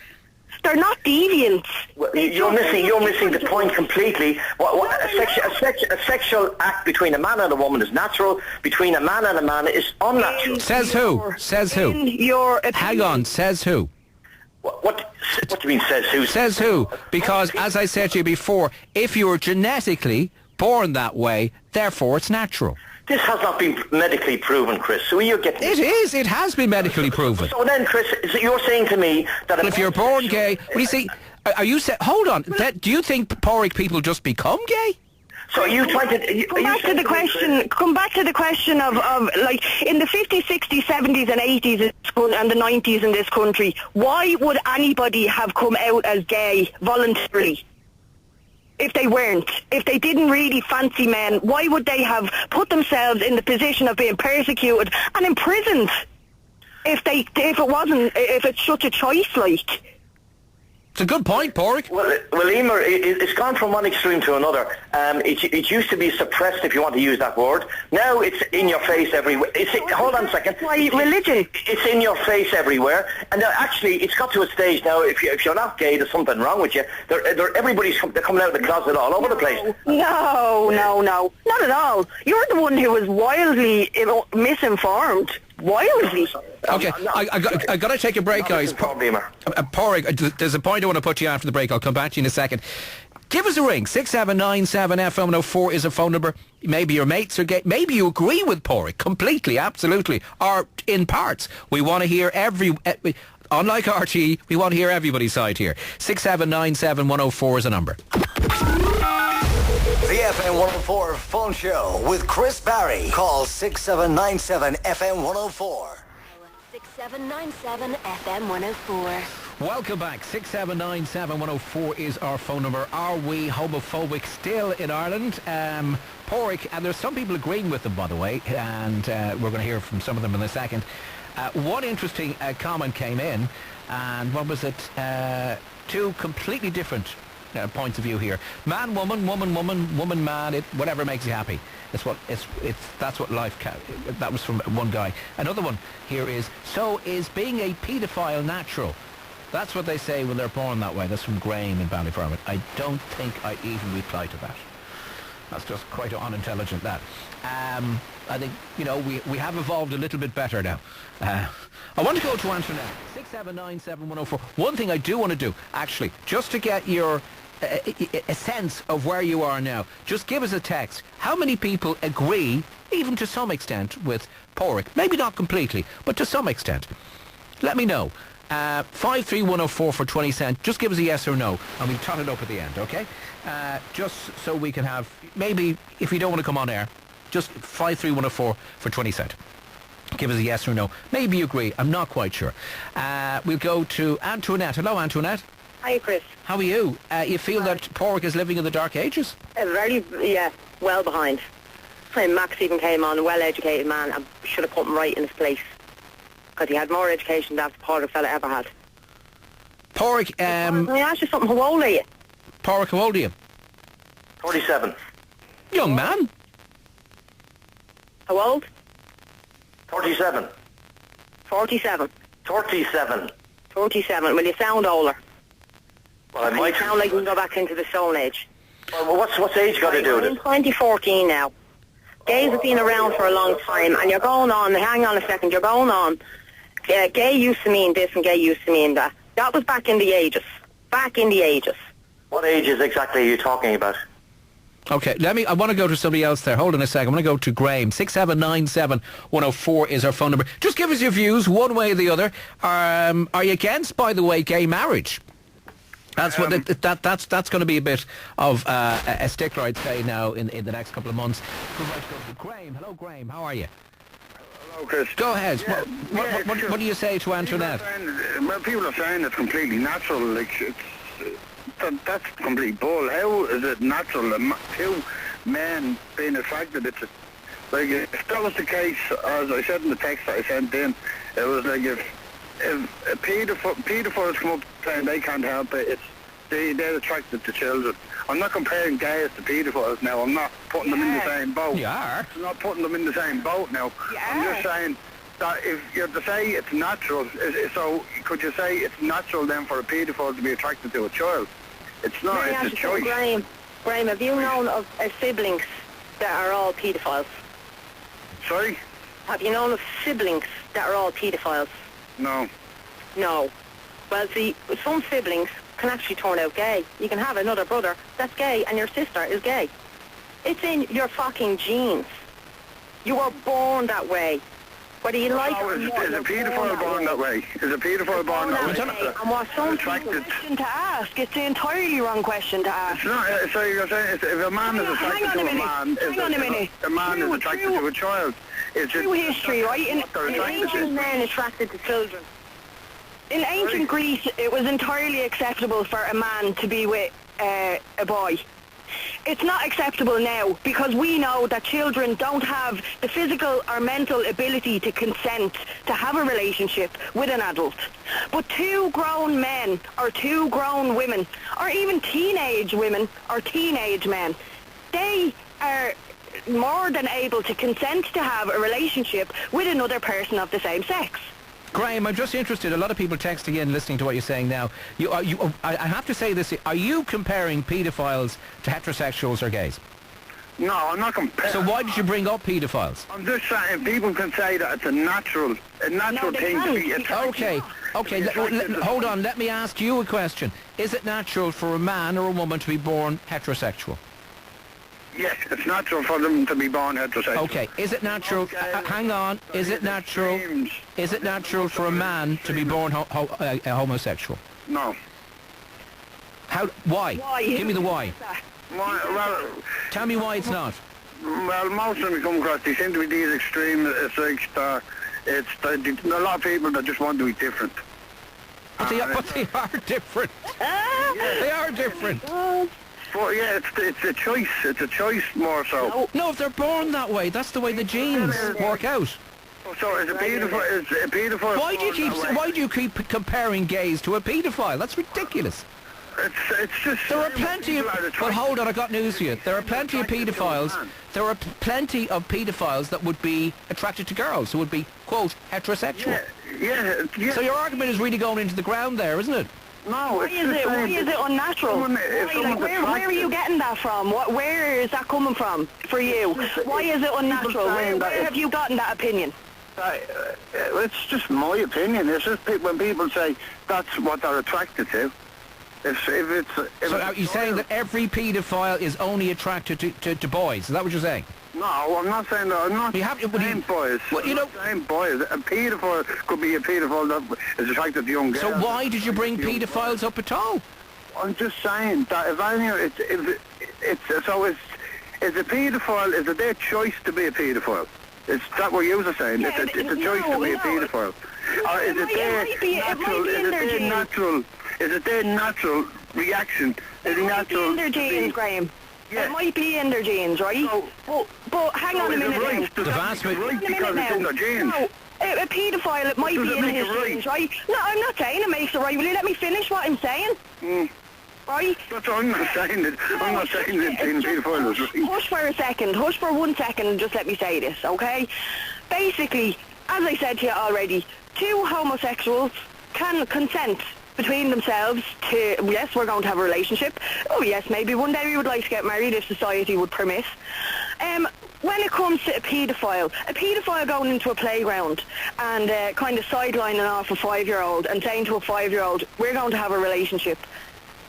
They're not deviants. Well, you're missing the point completely. A sexual act between a man and a woman is natural. Between a man and a man is unnatural. Says who? Hang on. Says who? What do you mean, says who? Says who? Because, as I said to you before, if you were genetically born that way, therefore it's natural. This has not been medically proven, Chris. So you're getting... It is. It has been medically proven. So then, Chris, you're saying to me that... If you're born gay... Well, you see... Are you... Hold on. Do you think Pádraig people just become gay? So are you trying to... Come back to the question of like, in the 50s, 60s, 70s and 80s and the 90s in this country, why would anybody have come out as gay voluntarily? If they weren't, if they didn't really fancy men, why would they have put themselves in the position of being persecuted and imprisoned if it's such a choice, like? It's a good point, Porrick. Well, Emer, it's gone from one extreme to another. It used to be suppressed, if you want to use that word. Now it's in your face everywhere. Hold on a second. Religion. It's in your face everywhere. And actually, it's got to a stage now, if you're not gay, there's something wrong with you. Everybody's coming out of the closet all over the place. No, not at all. You're the one who was wildly misinformed. Wildly. Okay, I got to take a break, guys. Porrick, there's a point I want to put you after the break. I'll come back to you in a second. Give us a ring. 6797 FM104 is a phone number. Maybe your mates are gay. Maybe you agree with Porrick completely, absolutely, or in parts. We want to hear unlike RT, we want to hear everybody's side here. 6797 104 is a number. The FM104 phone show with Chris Barry. Call 6797 FM104. 6797 FM104. Welcome back. 6797 104 is our phone number. Are we homophobic still in Ireland? Porrick, and there's some people agreeing with them, by the way, and we're going to hear from some of them in a second. One interesting comment came in, and what was it? Two completely different points of view here. Man, woman, woman, woman, woman, man. Whatever makes you happy. That's what life. That was from one guy. Another one here is: so is being a paedophile natural? That's what they say when they're born that way. That's from Graham in Ballyfermot. I don't think I even reply to that. That's just quite unintelligent, that. I think, we have evolved a little bit better now. I want to go to Antoinette. 6797 One thing I do want to do, actually, just to get your a sense of where you are now, just give us a text. How many people agree, even to some extent, with Porrick? Maybe not completely, but to some extent. Let me know. 53104 for 20 cents. Just give us a yes or no, and we'll tot it up at the end, okay? Just so we can have, maybe, if you don't want to come on air, just 53104 for 20 cents. Give us a yes or no. Maybe you agree. I'm not quite sure. We'll go to Antoinette. Hello, Antoinette. Hi, Chris. How are you? You feel that Porrick is living in the dark ages? Well behind. When Max even came on, a well-educated man, I should have put him right in his place. Because he had more education than the poor fella ever had. Porrick, Can I ask you something? How old are you? Porrick, how old are you? 47. Young man. How old? 47. 47. 37. 37. Well, you sound older. Well, I might sound like you can go back into the Stone Age. Well, what's age got to do with it? I'm in 2014 now. Gays have been around for a long time, and you're going on, hang on a second, you're going on. Gay used to mean this and gay used to mean that. That was back in the ages. Back in the ages. What ages exactly are you talking about? Okay, I want to go to somebody else there. Hold on a second. I'm going to go to Graham. 6797 104 is our phone number. Just give us your views, one way or the other. Are you against, by the way, gay marriage? That's what that's going to be a bit of a stickler, I'd say, now in the next couple of months. Graham, hello, Graham. How are you? Hello, Chris. Go ahead. What do you say to Antoinette? People are saying it's completely natural. Like that's complete bull. How is it natural? Two men being attracted. It's like if that was the case, as I said in the text that I sent in, it was like if paedophiles come up saying they can't help it, they're attracted to children. I'm not comparing gays to paedophiles now. I'm not putting them in the same boat. You are. I'm not putting them in the same boat now. I'm just saying that if you're to say it's natural, so could you say it's natural then for a paedophile to be attracted to a child? It's not. It's a choice. Graham, have you known of siblings that are all paedophiles? Sorry? Have you known of siblings that are all paedophiles? No. No. Well, see, some siblings can actually turn out gay. You can have another brother that's gay and your sister is gay. It's in your fucking genes. You were born that way. Whether you like it or not. Is a paedophile born that way? Is a paedophile born that way? And what some question to ask. It's the entirely wrong question to ask. It's not. So you're saying if a man is attracted to a man, a man is attracted to a child. It's true history, right? In ancient men attracted to children. In ancient Greece, it was entirely acceptable for a man to be with a boy. It's not acceptable now because we know that children don't have the physical or mental ability to consent to have a relationship with an adult. But two grown men or two grown women or even teenage women or teenage men, they are more than able to consent to have a relationship with another person of the same sex. Graham, I'm just interested. A lot of people texting in, listening to what you're saying now. I have to say this. Are you comparing paedophiles to heterosexuals or gays? No, I'm not comparing. So why did you bring up paedophiles? I'm just saying people can say that it's a natural thing to be attracted. Okay. Hold on. Let me ask you a question. Is it natural for a man or a woman to be born heterosexual? Yes, it's natural for them to be born heterosexual. Okay, is it natural? Hang on. Is it natural? Is it natural for a man to be born homosexual? No. How? Why? Give me the why. Well, tell me why it's not. Well, most of them come across. They seem to be these extreme. It's like it's a lot of people that just want to be different. But they are different. They are different. Well, yeah, it's a choice. It's a choice more so. No, if they're born that way, that's the way the genes work out. So it's a paedophile. Why do you keep comparing gays to a paedophile? That's ridiculous. It's just there are plenty of. But hold on, I got news for you. There are plenty of paedophiles. There are plenty of paedophiles that would be attracted to girls who would be quote heterosexual. Yeah. So your argument is really going into the ground there, isn't it? No, why is it unnatural? Where are you getting that from? Where is that coming from for you? Why is it unnatural? Where have you gotten that opinion? It's just my opinion. It's just when people say that's what they're attracted to. So are you saying that every paedophile is only attracted to boys? Is that what you're saying? No, I'm not saying that. I'm not saying boys. Well, I'm not saying boys. A paedophile could be a paedophile that is attracted to young girls. So why did you bring paedophiles up at all? I'm just saying that if it's a paedophile, is it their choice to be a paedophile? Is that what you were saying? It's a choice to be a paedophile. Or is it their natural reaction? It might be in their genes, Graham. Yeah. It might be in their genes, right? But hang on a minute now. The vast majority because it's in their genes. No, a paedophile, it might be in his genes, right? No, I'm not saying it makes it right. Will you let me finish what I'm saying? Right? That's what I'm not saying. I'm not saying that being a paedophile is right. Hush for a second. Hush for 1 second and just let me say this, okay? Basically, as I said to you already, two homosexuals can consent between themselves to, yes, we're going to have a relationship. Oh, yes, maybe one day we would like to get married if society would permit. When it comes to a paedophile going into a playground and kind of sidelining off a 5-year-old and saying to a 5-year-old, we're going to have a relationship.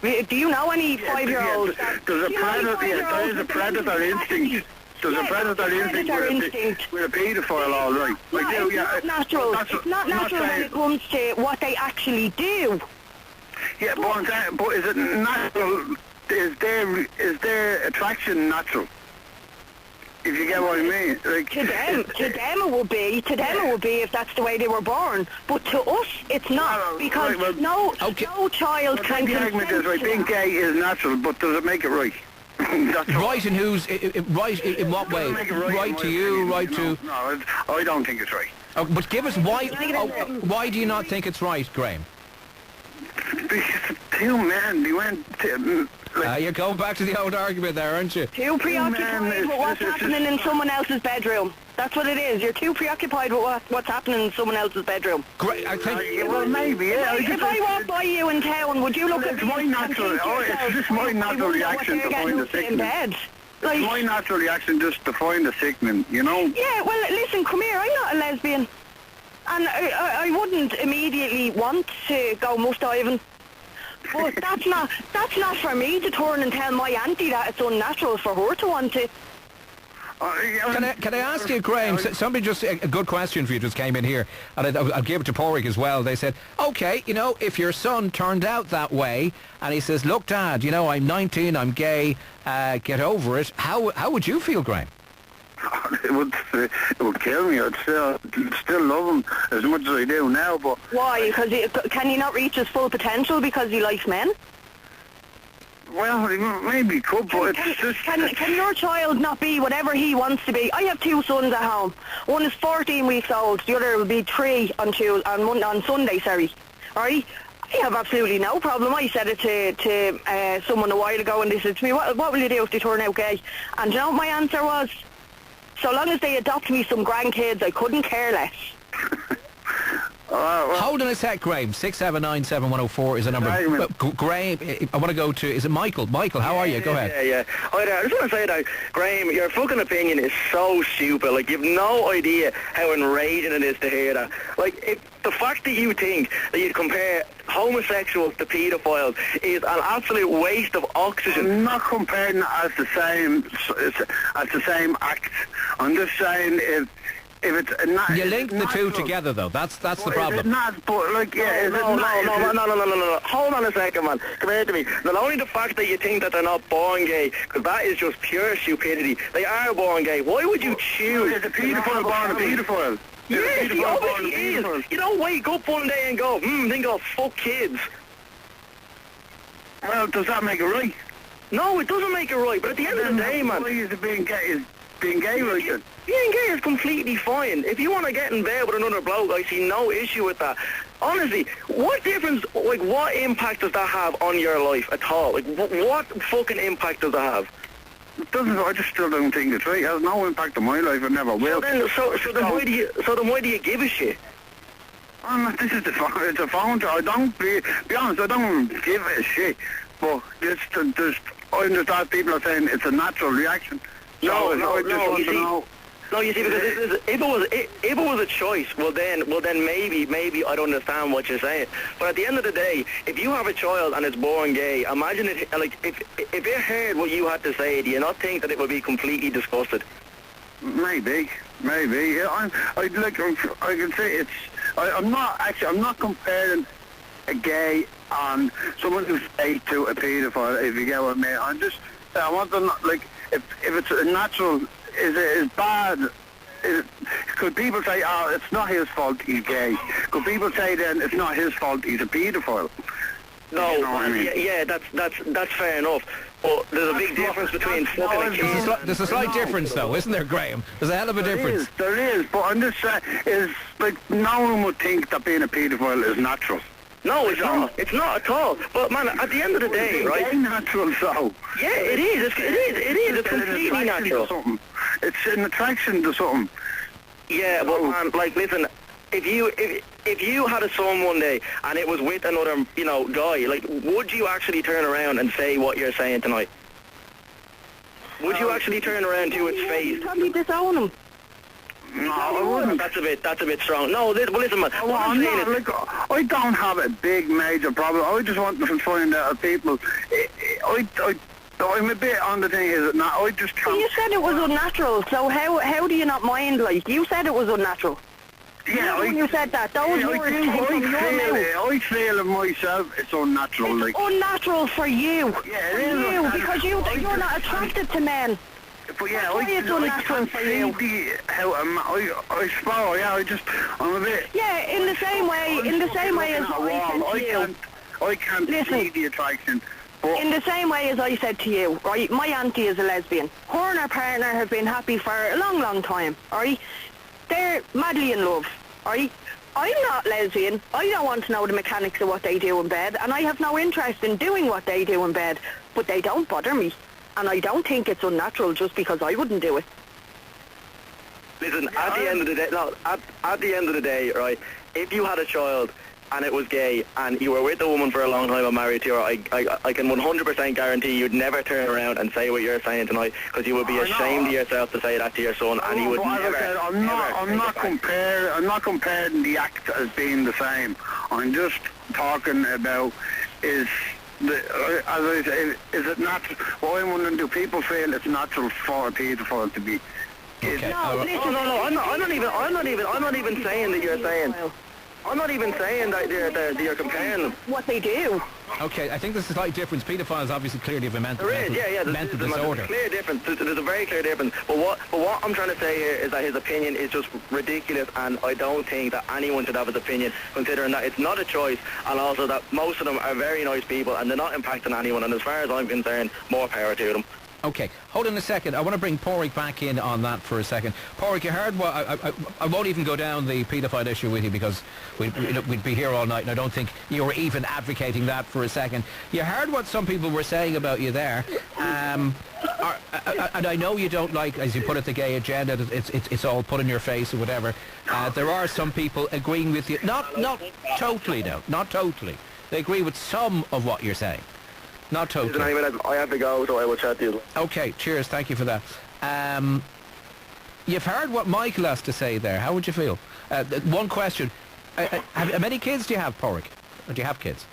Do you know any 5-year-olds? There's a predator instinct. There's a predator instinct with a paedophile, all right. It's not natural. It's not natural when it comes to what they actually do. Yeah, but is it natural? Is their attraction natural? If you get what I mean. Like, to them it would be. To them it would be if that's the way they were born. But to us, it's not because no child can. The argument is right. Being gay is natural, but does it make it right? Right in whose? Right in what way? Right to you? Right to? No, I don't think it's right. Oh, but give us why. Why do you not think it's right, Graham? Because two men, they went. You're going back to the old argument there, aren't you? Too preoccupied with what's happening in someone else's bedroom. That's what it is. You're too preoccupied with what's happening in someone else's bedroom. Great, I think. Well, maybe, yeah. If I walk by you in town, would you look at me? It's just my natural reaction to find the sickening. It's my natural reaction just to find the sickening, you know? Yeah, well, listen, come here. I'm not a lesbian. And I wouldn't immediately want to go muff diving. But that's not for me to turn and tell my auntie that it's unnatural for her to want to. Can I ask you, Graham, somebody just, a good question for you just came in here, and I'll give it to Porrick as well. They said, okay, you know, if your son turned out that way, and he says, look, Dad, you know, I'm 19, I'm gay, get over it, how would you feel, Graham? It would kill me. I'd still love him as much as I do now, but... Why? Because can he not reach his full potential because he likes men? Well, maybe could, but it's just... Can your child not be whatever he wants to be? I have 2 sons at home. One is 14 weeks old. The other will be 3 on Sunday, sorry. Right? I have absolutely no problem. I said it to someone a while ago, and they said to me, what will you do if they turn out gay? And you know what my answer was? So long as they adopt me some grandkids, I couldn't care less. Hold on a sec, Graham. 6797104 is the number. Graham, I want to go to... Is it Michael? Michael, how are you? Go ahead. Yeah. Hi there. I just want to say that, Graham, your fucking opinion is so stupid. Like, you've no idea how enraging it is to hear that. Like, the fact that you think that you'd compare homosexuals to paedophiles is an absolute waste of oxygen. I'm not comparing it as the same act. I'm just saying if it's not... You link the two together, though. That's the problem. Is it not, but, like, yeah... No. Hold on a second, man. Come here to me. Not only the fact that you think that they're not born gay, because that is just pure stupidity. They are born gay. Why would you choose... Is a paedophile born a paedophile? Yes, he obviously is. You don't wake up one day and go, think I'll fuck kids. Well, does that make it right? No, it doesn't make it right, but at the end of the day, man... Why is it being gay right then? Being gay is completely fine. If you want to get in bed with another bloke, I see no issue with that. Honestly, what difference, like, what impact does that have on your life at all? Like, what fucking impact does that have? It doesn't. I just still don't think it's right. It has no impact on my life. It never will. So then why do you give a shit? This is it's a phone. I don't be honest. I don't give a shit. But I understand people are saying it's a natural reaction. No, you see, because if it was a choice, well then maybe I'd understand what you're saying. But at the end of the day, if you have a child and it's born gay, imagine it, like, if it heard what you had to say, do you not think that it would be completely disgusted? Maybe. Yeah, I can say I'm not comparing a gay and someone who's gay to a paedophile, if you get what I mean. I want to, like, if it's a natural, is it as bad? Could people say, it's not his fault he's gay? Could people say then it's not his fault he's a paedophile? No, you know what I mean? yeah, that's fair enough. But there's a big difference between fucking a kid. There's a slight difference, though, isn't there, Graham? There's a hell of a difference. There is, but I'm just saying, no one would think that being a paedophile is natural. No, it's not. It's not at all. But man, at the end of the day, right? It's natural, so. Yeah, it is. It's completely natural. It's an attraction to something. Yeah, but man, like, listen, if you had a son one day and it was with another, guy, like, would you actually turn around and say what you're saying tonight? Would you actually turn around to its face? Probably disown him. No, I wouldn't. That's a bit strong. No, listen, man. I don't have a big major problem. I just want to find out people. I'm a bit on the thing. Is it not? I just can't. You said it was unnatural. So how do you not mind? Like, you said it was unnatural. Yeah, when you said that, those words came from your mouth. I feel it myself. It's unnatural. It's unnatural for you. Yeah, it is. Because you're not attracted to men. But yeah, I can't see I'm a bit... Yeah, in the same way as I can't see the attraction. But in the same way as I said to you, right, my auntie is a lesbian. Her and her partner have been happy for a long, long time, right? They're madly in love, right? I'm not lesbian. I don't want to know the mechanics of what they do in bed, and I have no interest in doing what they do in bed, but they don't bother me. And I don't think it's unnatural just because I wouldn't do it. Listen, at the end of the day, right, if you had a child and it was gay and you were with a woman for a long time and married to her, I can 100% guarantee you'd never turn around and say what you're saying tonight, because you would be ashamed of yourself to say that to your son, and he would never. I'm not comparing the act as being the same. I'm just talking about is it natural? Well, I'm wondering, do people feel it's natural for a paedophile to be? Okay. No, I'm not even saying that you're saying. I'm not even saying that you're comparing them. What they do. Okay, I think there's a slight difference. Paedophiles obviously clearly have a mental There's disorder. a clear difference. There's a very clear difference. But what I'm trying to say here is that his opinion is just ridiculous, and I don't think that anyone should have his opinion, considering that it's not a choice, and also that most of them are very nice people, and they're not impacting anyone, and as far as I'm concerned, more power to them. Okay, hold on a second. I want to bring Pádraig back in on that for a second. Pádraig, you heard what... I won't even go down the paedophile issue with you because we'd be here all night, and I don't think you were even advocating that for a second. You heard what some people were saying about you there. And I know you don't like, as you put it, the gay agenda. It's all put in your face or whatever. There are some people agreeing with you. Not totally, though. Not totally. They agree with some of what you're saying. Not totally. Anyway, I have to go, so I will chat to you. Okay, cheers. Thank you for that. You've heard what Michael has to say there. How would you feel? One question. How many kids do you have, Pádraig? Or do you have kids?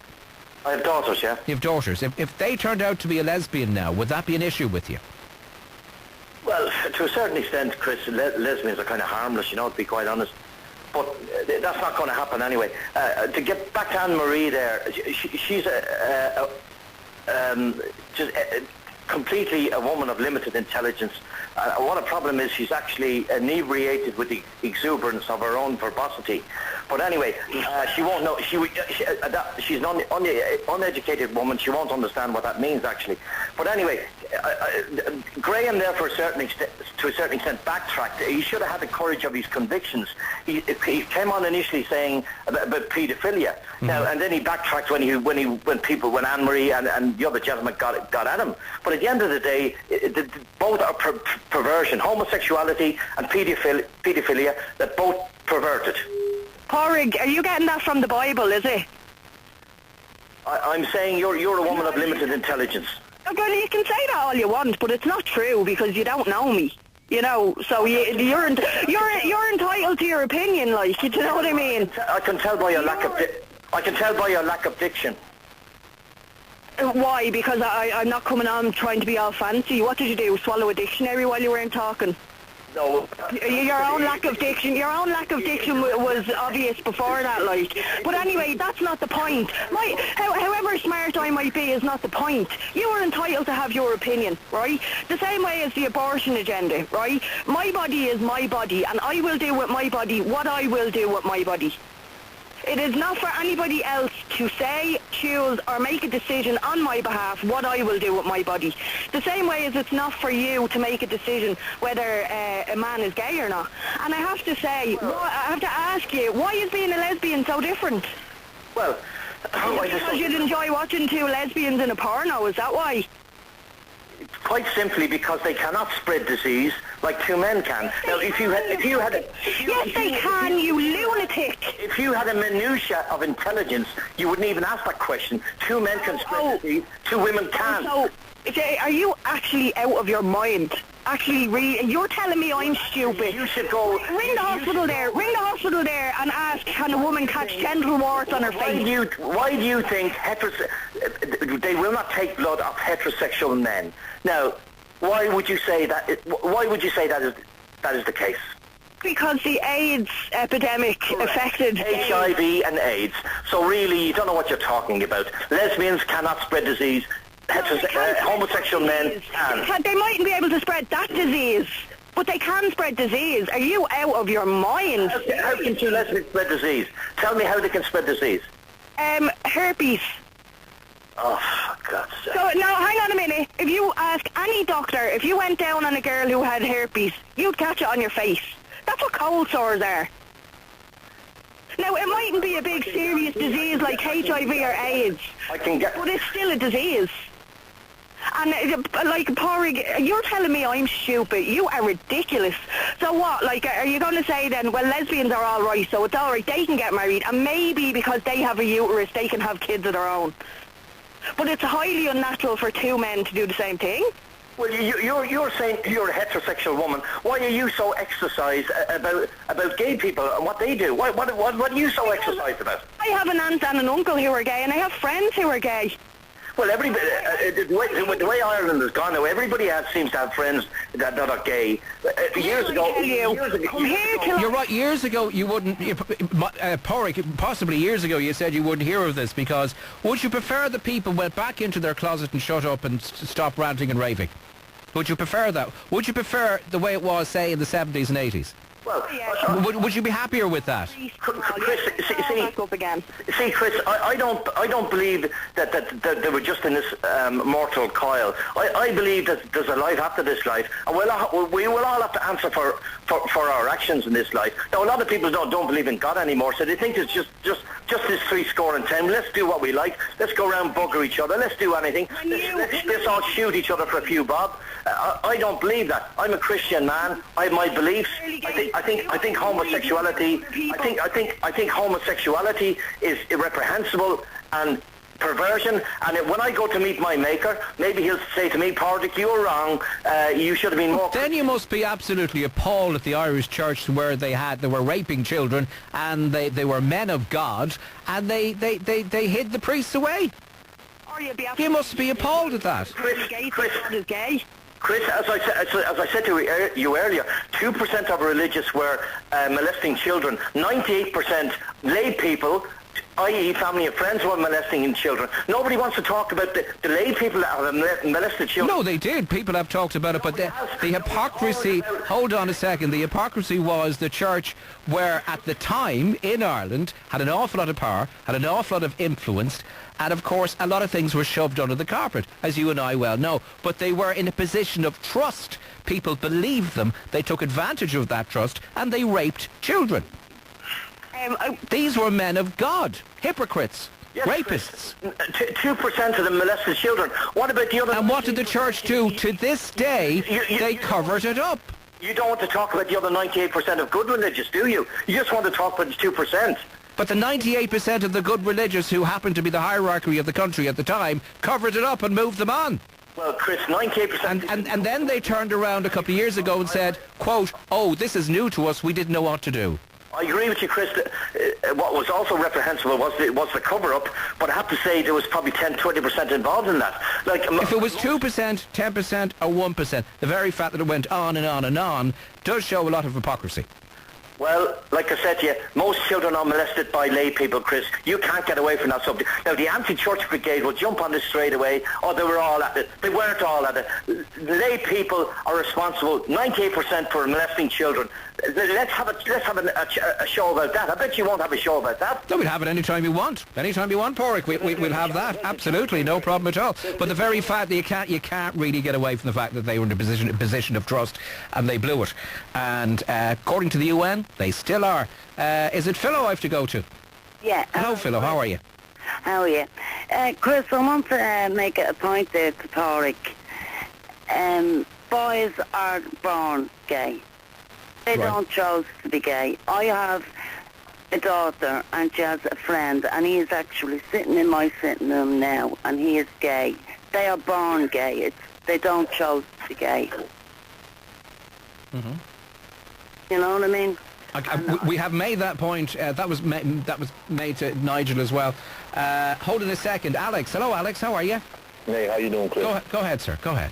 I have daughters, yeah. You have daughters. If they turned out to be a lesbian now, would that be an issue with you? Well, to a certain extent, Chris, lesbians are kind of harmless, to be quite honest. But that's not going to happen anyway. To get back to Anne-Marie there, she's just completely a woman of limited intelligence. What a problem is, she's actually inebriated with the exuberance of her own verbosity. But anyway, she won't know. She's an uneducated woman. She won't understand what that means, actually. But anyway, Graham there, to a certain extent, backtracked. He should have had the courage of his convictions. He came on initially saying about paedophilia. Mm-hmm. Now, and then he backtracked when Anne-Marie and the other gentleman got at him. But at the end of the day, both are perversion, homosexuality and paedophilia. They're both perverted. Pádraig, are you getting that from the Bible, is it? I'm saying you're a woman of limited intelligence. Well, you can say that all you want, but it's not true because you don't know me. So you're entitled to your opinion, like, do you know what I mean? I can tell by your lack of diction. Why? Because I'm not coming on trying to be all fancy. What did you do? Swallow a dictionary while you weren't talking? No. Your own lack of diction was obvious before that, like. But anyway, that's not the point. However smart I might be is not the point. You are entitled to have your opinion, right? The same way as the abortion agenda, right? My body is my body, and I will do with my body what I will do with my body. It is not for anybody else to say, choose, or make a decision on my behalf what I will do with my body. The same way as it's not for you to make a decision whether a man is gay or not. And I have to say, I have to ask you, why is being a lesbian so different? Well, because you'd enjoy watching two lesbians in a porno, is that why? Quite simply because they cannot spread disease like two men can. Now, if you had yes, they can, you lunatic. If you had a minutiae of intelligence, you wouldn't even ask that question. Two men can spread disease, two women can. So, are you actually out of your mind? You're telling me I'm stupid. You should go... Ring the hospital there and ask, can a woman catch genital warts on her face? Why do you think they will not take blood of heterosexual men? Now, why would you say that is the case? Because the AIDS epidemic affected... HIV and AIDS. So really, you don't know what you're talking about. Lesbians cannot spread disease. Homosexual men can. They mightn't be able to spread that disease, but they can spread disease. Are you out of your mind? How can two lesbians spread disease? Tell me how they can spread disease. Herpes. Oh, for God's sake. So, now, hang on a minute. If you ask any doctor, if you went down on a girl who had herpes, you'd catch it on your face. That's what cold sores are. Now, it mightn't be a big serious disease like HIV or AIDS, but it's still a disease. And, like, Pádraig, you're telling me I'm stupid. You are ridiculous. So what, like, are you going to say then, well, lesbians are all right, so it's all right, they can get married, and maybe because they have a uterus, they can have kids of their own. But it's highly unnatural for two men to do the same thing. Well, you're saying you're a heterosexual woman. Why are you so exercised about gay people and what they do? What are you so exercised about? I have an aunt and an uncle who are gay, and I have friends who are gay. Well, everybody, the way Ireland has gone now, everybody seems to have friends that are gay. Years ago, you're right. Years ago, you wouldn't. Porrick, possibly years ago, you said you wouldn't hear of this because would you prefer the people went back into their closet and shut up and stopped ranting and raving? Would you prefer that? Would you prefer the way it was, say, in the 70s and 80s? Well, would you be happier with that? Chris, see, Chris, I don't believe that they were just in this mortal coil. I believe that there's a life after this life, and we will all have to answer for our actions in this life. Now, a lot of people don't believe in God anymore, so they think it's just this 10. Let's do what we like. Let's go around bugger each other. Let's do anything. Let's all shoot each other for a few bob. I don't believe that. I'm a Christian man. I have my beliefs. I think homosexuality. I think homosexuality is irreprehensible and perversion. And when I go to meet my maker, maybe he'll say to me, "Porrick, you were wrong. You should have been more." Then you must be absolutely appalled at the Irish church where they were raping children and they were men of God and they hid the priests away. You must be appalled at that. Chris, as I said to you earlier, 2% of religious were molesting children. 98% lay people, i.e. family and friends, were molesting children. Nobody wants to talk about the lay people that have molested children. No, they did. People have talked about it, but the hypocrisy... Hold on a second. The hypocrisy was the church where, at the time, in Ireland, had an awful lot of power, had an awful lot of influence, and of course a lot of things were shoved under the carpet, as you and I well know. But they were in a position of trust. People believed them. They took advantage of that trust, and they raped children. These were men of God, hypocrites, yes, rapists. 2% of them molested children. What about the other... And what did the church do? To this day, they covered it up. You don't want to talk about the other 98% of good religious, do you? You just want to talk about the 2%. But the 98% of the good religious who happened to be the hierarchy of the country at the time covered it up and moved them on. Well, Chris, 98%... And then they turned around a couple of years ago and said, quote, "Oh, this is new to us, we didn't know what to do." I agree with you, Chris. What was also reprehensible was the cover-up, but I have to say there was probably 10-20% involved in that. Like, if it was 2%, 10% or 1%, the very fact that it went on and on and on does show a lot of hypocrisy. Well, like I said to you, most children are molested by lay people, Chris. You can't get away from that subject. Now, the anti-church brigade will jump on this straight away. Oh, they were all at it. They weren't all at it. Lay people are responsible 98% for molesting children. Let's have a show about that. I bet you won't have a show about that. No, we'll have it any time you want. Any time you want, Porrick. We'll have that. Absolutely, no problem at all. But the very fact that you can't really get away from the fact that they were in a position of trust and they blew it. And according to the UN, they still are. Is it Philo I have to go to? Yeah. Hello, Philo. How are you? How are you? Chris, I want to make a point there to Porrick. Boys are born gay. They don't choose to be gay. I have a daughter and she has a friend and he is actually sitting in my sitting room now and he is gay. They are born gay. They don't choose to be gay. Mm-hmm. You know what I mean? We have made that point. That was made to Nigel as well. Hold on a second. Alex. Hello, Alex. How are you? Hey, how you doing, Chris? Go ahead, sir. Go ahead.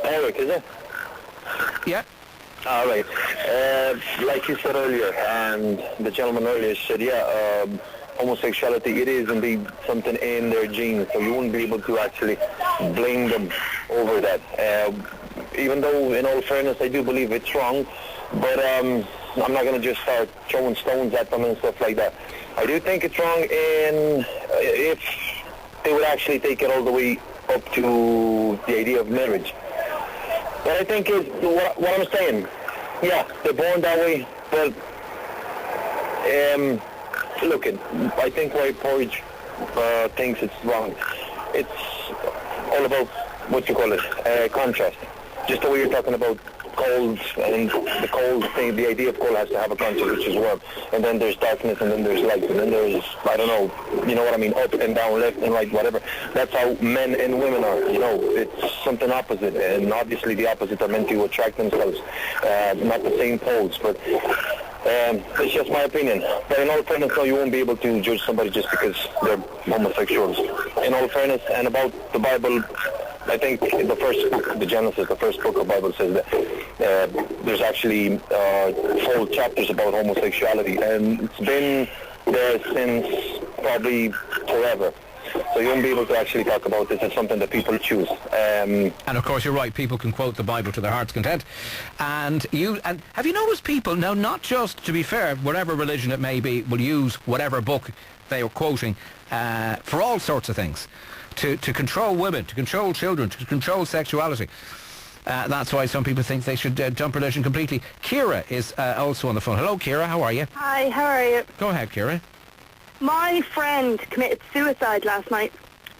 Eric, is it? Yeah. All right. Like you said earlier, and the gentleman earlier said, homosexuality, it is indeed something in their genes, so you wouldn't be able to actually blame them over that. Even though, in all fairness, I do believe it's wrong, but I'm not going to just start throwing stones at them and stuff like that. I do think it's wrong if they would actually take it all the way up to the idea of marriage. What I think is, what I'm saying, yeah, they're born that way, but look, I think why Porridge thinks it's wrong, it's all about, what you call it, contrast. Just the way you're talking about cold, and the cold thing, the idea of cold has to have a contrast, which is warm. And then there's darkness, and then there's light, and then there's, I don't know, you know what I mean, up and down, left and right, whatever. That's how men and women are, you know. It's something opposite, and obviously the opposites are meant to attract themselves, not the same poles. But It's just my opinion. But in all fairness, no, you won't be able to judge somebody just because they're homosexuals. In all fairness, and about the Bible, I think the first book, the Genesis, the first book of the Bible says that there's actually whole chapters about homosexuality, and it's been there since probably forever. So you won't be able to actually talk about this. It's something that people choose. And of course, you're right. People can quote the Bible to their heart's content. And have you noticed people now? Not just, to be fair, whatever religion it may be, will use whatever book they are quoting for all sorts of things, to control women, to control children, to control sexuality. That's why some people think they should dump religion completely. Ciara is also on the phone. Hello, Ciara. How are you? Hi, how are you? Go ahead, Ciara. My friend committed suicide last night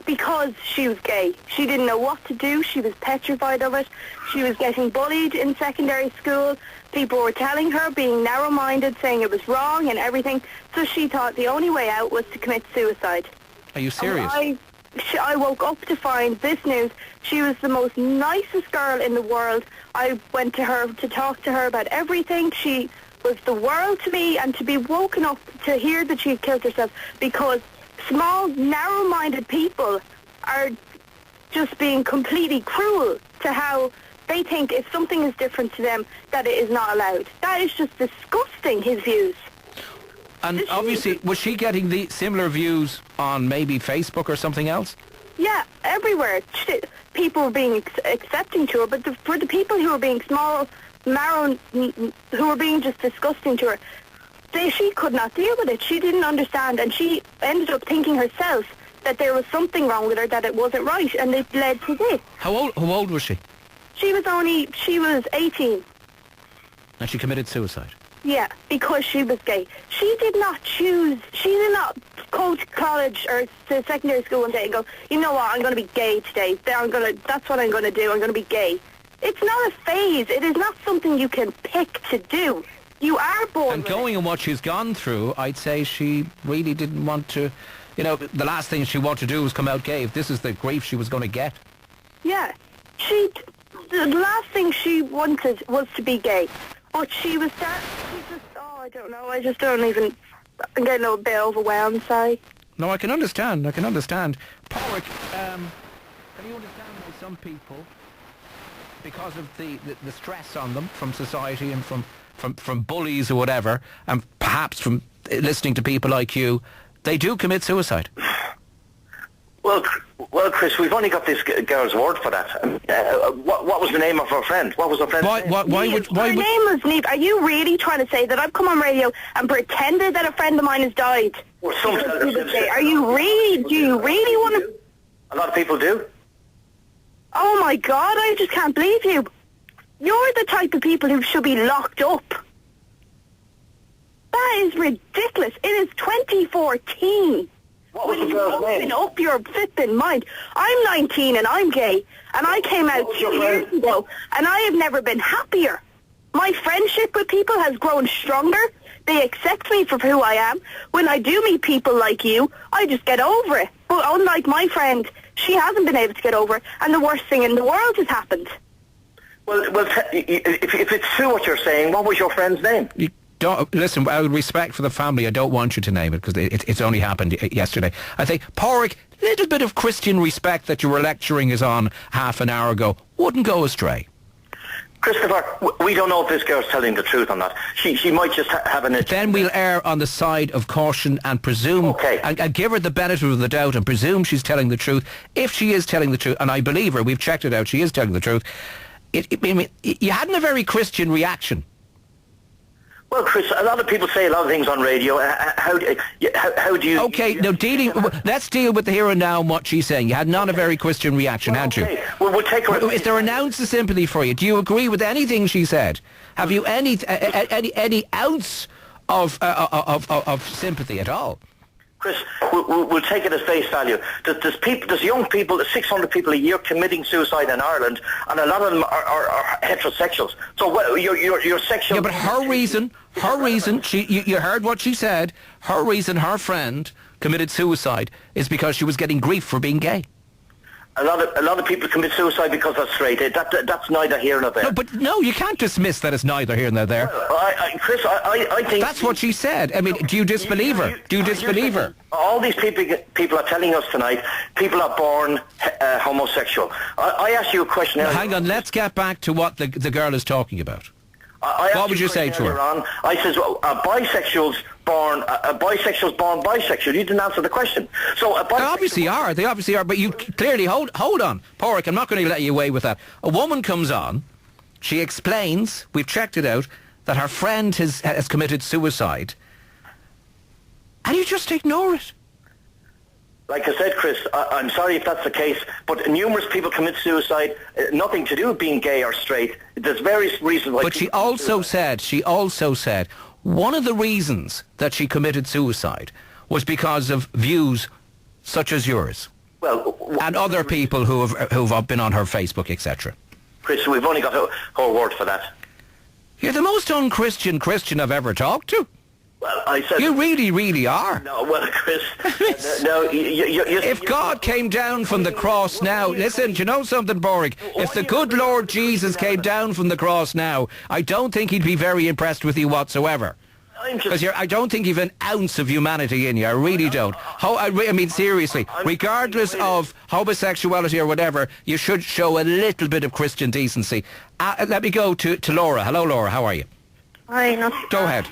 because she was gay. She didn't know what to do. She was petrified of it. She was getting bullied in secondary school. People were telling her, being narrow-minded, saying it was wrong and everything. So she thought the only way out was to commit suicide. Are you serious? I woke up to find this news. She was the most nicest girl in the world. I went to her to talk to her about everything. She was the world to me, and to be woken up to hear that she had killed herself because small, narrow-minded people are just being completely cruel to how they think if something is different to them, that it is not allowed. That is just disgusting, his views. And obviously, was she getting the similar views on maybe Facebook or something else? Yeah, everywhere. People were being accepting to her, but for the people who were being small, narrow, who were being just disgusting to her, she could not deal with it. She didn't understand, and she ended up thinking herself that there was something wrong with her, that it wasn't right, and it led to this. How old was she? She was 18. And she committed suicide? Yeah, because she was gay. She did not go to college or to secondary school one day and go, you know what, I'm going to be gay today. That's what I'm going to do. I'm going to be gay. It's not a phase. It is not something you can pick to do. You are born And going on what she's gone through, I'd say she really didn't want to, the last thing she wanted to do was come out gay if this is the grief she was going to get. Yeah. The last thing she wanted was to be gay. But she was I don't know. I'm getting a little bit overwhelmed, sorry. No, I can understand. Porrick, can you understand why some people, because of the stress on them from society and from bullies or whatever, and perhaps from listening to people like you, they do commit suicide? Well, Chris, we've only got this girl's word for that. What was the name of her friend? What was her friend's name? Her name was Neve. Are you really trying to say that I've come on radio and pretended that a friend of mine has died? Are you really? Do you really want to? A lot of people do. Oh my God! I just can't believe you. You're the type of people who should be locked up. That is ridiculous. It is 2014. What was the girl's name? Open up your flipping mind. I'm 19 and I'm gay, and I came out 2 years ago, and I have never been happier. My friendship with people has grown stronger. They accept me for who I am. When I do meet people like you, I just get over it. But unlike my friend, she hasn't been able to get over it, and the worst thing in the world has happened. Well, if it's true what you're saying, what was your friend's name? Listen, out of respect for the family, I don't want you to name it because it's only happened yesterday. I think, Porrick, a little bit of Christian respect that you were lecturing us on half an hour ago wouldn't go astray. Christopher, we don't know if this girl's telling the truth or not. She might just have an... Then we'll err on the side of caution and presume, and give her the benefit of the doubt and presume she's telling the truth. If she is telling the truth, and I believe her, we've checked it out, she is telling the truth, you hadn't a very Christian reaction. Well, Chris, a lot of people say a lot of things on radio. How do you... Okay, now let's deal with the here and now and what she's saying. You had not a very Christian reaction, had you? Well, we'll take her... Is there an ounce of sympathy for you? Do you agree with anything she said? Have you any ounce of sympathy at all? Chris, we'll take it as face value. There's young people, 600 people a year committing suicide in Ireland, and a lot of them are heterosexuals. So your sexual... Yeah, but her reason, you heard what she said, her reason, her friend committed suicide is because she was getting grief for being gay. A lot of people commit suicide because they're straight. That's neither here nor there. No, but no, you can't dismiss that it's neither here nor there. Chris, I think... That's what she said. I mean, do you disbelieve her? Do you disbelieve her? All these people are telling us tonight, people are born homosexual. I asked you a question earlier. Hang on, let's get back to what the girl is talking about. What would you say to her? I says, well, bisexuals born bisexual. You didn't answer the question. So they obviously are. But you clearly hold on, Porrick. I'm not going to let you away with that. A woman comes on. She explains. We've checked it out that her friend has committed suicide, and you just ignore it. Like I said, Chris, I'm sorry if that's the case, but numerous people commit suicide, nothing to do with being gay or straight. There's various reasons why... But she also said, one of the reasons that she committed suicide was because of views such as yours. Well... And other people who've been on her Facebook, etc. Chris, we've only got her word for that. You're the most unchristian Christian I've ever talked to. Well, I said... You really, really are. No, well, Chris... no, if God came down from the cross now... Listen, do you know something, Borg? If the good Lord Jesus came down from the cross now, I don't think he'd be very impressed with you whatsoever. Because I don't think you've an ounce of humanity in you. I really don't. I mean, seriously, regardless of homosexuality or whatever, you should show a little bit of Christian decency. Let me go to Laura. Hello, Laura. How are you? Hi, Go ahead.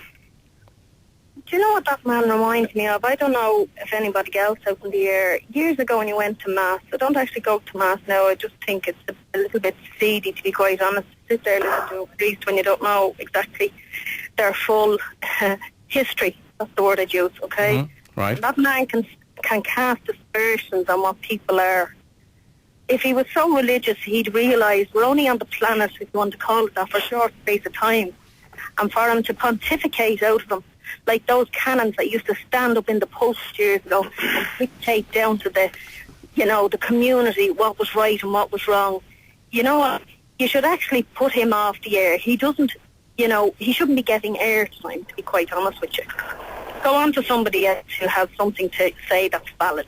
Do you know what that man reminds me of? I don't know if anybody else out in the air. Years ago when you went to Mass, I don't actually go to Mass now. I just think it's a little bit seedy, to be quite honest. Sit there listening to a priest when you don't know exactly their full history. That's the word I'd use, okay? Mm-hmm. Right. And that man can cast aspersions on what people are. If he was so religious, he'd realise we're only on the planet, if you want to call it that, for a short space of time. And for him to pontificate out of them, like those canons that used to stand up in the post years ago and dictate down to the community what was right and what was wrong. You know what? You should actually put him off the air. He doesn't, he shouldn't be getting airtime, to be quite honest with you. Go on to somebody else who has something to say that's valid.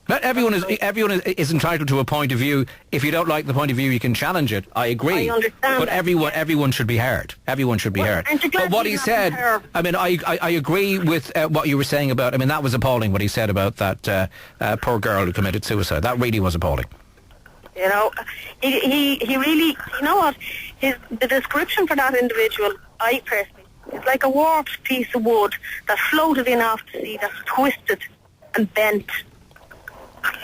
Everyone is entitled to a point of view. If you don't like the point of view, you can challenge it. I agree. I understand. But everyone should be heard. Everyone should be heard. But what he said, I mean, I agree with what you were saying about. I mean, that was appalling. What he said about that poor girl who committed suicide. That really was appalling. You know, he really. You know what? The description for that individual, I personally, is like a warped piece of wood that floated in off the sea, that's twisted and bent.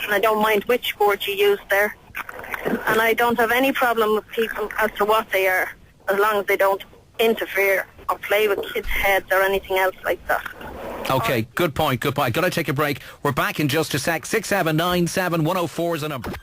And I don't mind which word you use there. And I don't have any problem with people as to what they are, as long as they don't interfere or play with kids' heads or anything else like that. Okay, good point. Got to take a break. We're back in just a sec. 6797 104 is the number.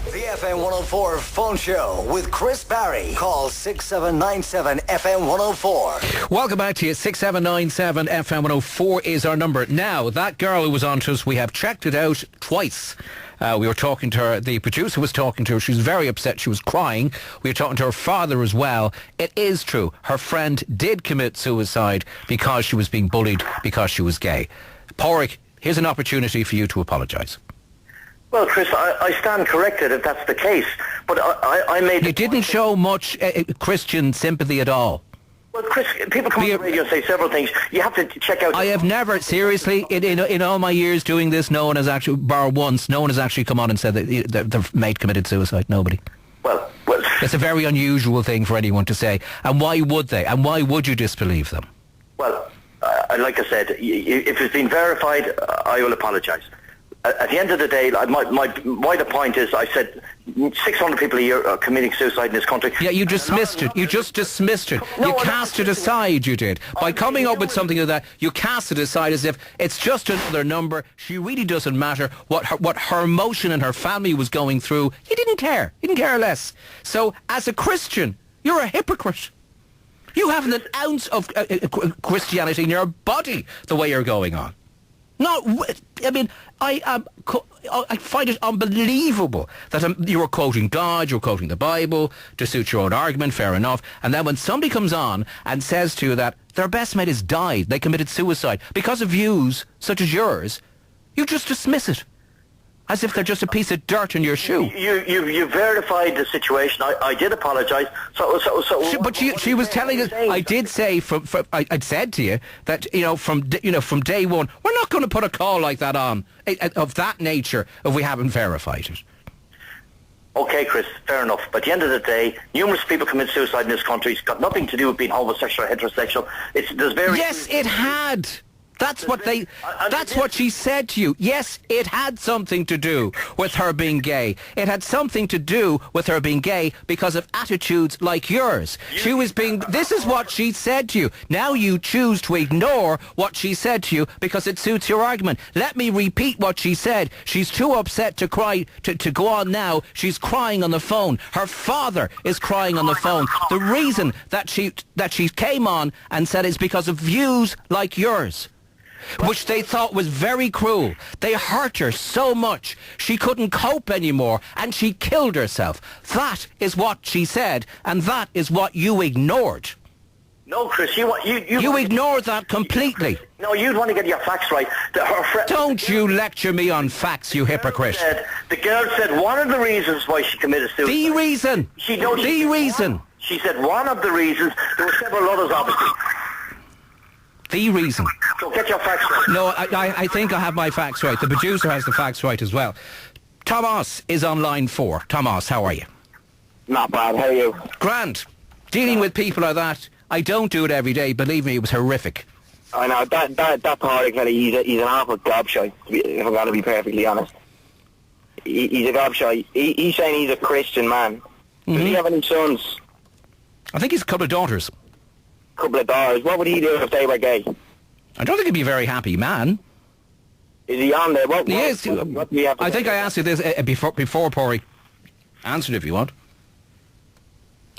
The FM104 phone show with Chris Barry. Call 6797 FM104. Welcome back to you. 6797 FM104 is our number. Now, that girl who was on to us, we have checked it out twice. We were talking to her. The producer was talking to her. She was very upset. She was crying. We were talking to her father as well. It is true. Her friend did commit suicide because she was being bullied because she was gay. Porrick, here's an opportunity for you to apologise. Well, Chris, I stand corrected if that's the case, but I made... You didn't show much Christian sympathy at all. Well, Chris, people come on the radio and say several things. You have to check out... I have never, seriously, in all my years doing this, no one has actually, bar once, no one has actually come on and said that their mate committed suicide. Nobody. Well... It's a very unusual thing for anyone to say. And why would they? And why would you disbelieve them? Well, like I said, if it's been verified, I will apologise. At the end of the day, my point is, I said 600 people a year are committing suicide in this country. Yeah, you dismissed it. You just dismissed it. You cast it aside, you did. By coming up with something like that, you cast it aside as if it's just another number. She really doesn't matter what her emotion and her family was going through. You didn't care. You didn't care less. So, as a Christian, you're a hypocrite. You haven't an ounce of Christianity in your body the way you're going on. I mean, I find it unbelievable that you were quoting God, you're quoting the Bible to suit your own argument, fair enough. And then when somebody comes on and says to you that their best mate has died, they committed suicide because of views such as yours, you just dismiss it. as if they're just a piece of dirt in your shoe. You verified the situation. I did apologise. But she was telling us. I did say I said to you that from day one, we're not going to put a call like that on of that nature if we haven't verified it. Okay, Chris, fair enough. But at the end of the day, numerous people commit suicide in this country. It's got nothing to do with being homosexual or heterosexual. Yes, it had. That's what she said to you. Yes, it had something to do with her being gay. It had something to do with her being gay because of attitudes like yours. This is what she said to you. Now you choose to ignore what she said to you because it suits your argument. Let me repeat what she said. She's too upset to cry, to go on now. She's crying on the phone. Her father is crying on the phone. The reason that she came on and said it's because of views like yours, which they thought was very cruel. They hurt her so much she couldn't cope anymore and she killed herself. That is what she said, and that is what you ignored. No, Chris, you ignored that completely. No, you'd want to get your facts right. Don't you lecture me on facts, you hypocrite. The girl said one of the reasons why she committed suicide. The reason. The reason. She said one of the reasons. There were several others, obviously. The reason. So get your facts right. No, I think I have my facts right. The producer has the facts right as well. Thomas is on line 4. Thomas, how are you? Not bad, how are you? Grand. Dealing with people like that, I don't do it every day. Believe me, it was horrific. I know, that Paul Kelly, he's an awful gobshite, if I'm going to be perfectly honest. He's a gobshite. He's saying he's a Christian man. Does he have any sons? I think he's a couple of daughters. Couple of daughters. What would he do if they were gay? I don't think he'd be a very happy man. Is he on there? He is. I think I asked you this before Porrick. Answer it if you want.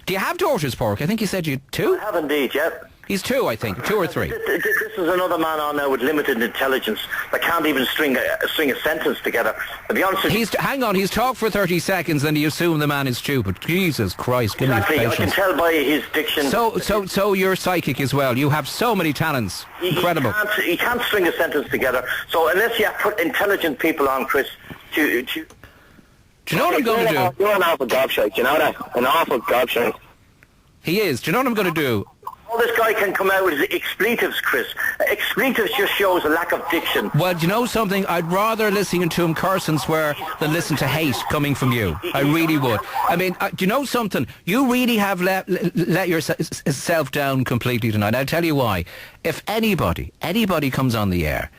Do you have daughters, Porrick? I think you said you had 2? I have indeed, yeah. He's 2, I think. 2 or 3. This is another man on there with limited intelligence that can't even string a sentence together. To be honest with you... Hang on, he's talked for 30 seconds and you assume the man is stupid. Jesus Christ, give me patience. I can tell by his diction... So you're psychic as well. You have so many talents. Incredible. He can't string a sentence together. So unless you put intelligent people on, Chris, Do you know what I'm going to do? You're an awful gobshite, you know that? An awful gobshite. He is. Do you know what I'm going to do? All this guy can come out with expletives, Chris. Expletives just shows a lack of diction. Well, do you know something? I'd rather listen to him curse and swear than listen to hate coming from you. I really would. I mean, do you know something? You really have let yourself down completely tonight. I'll tell you why. If anybody comes on the air,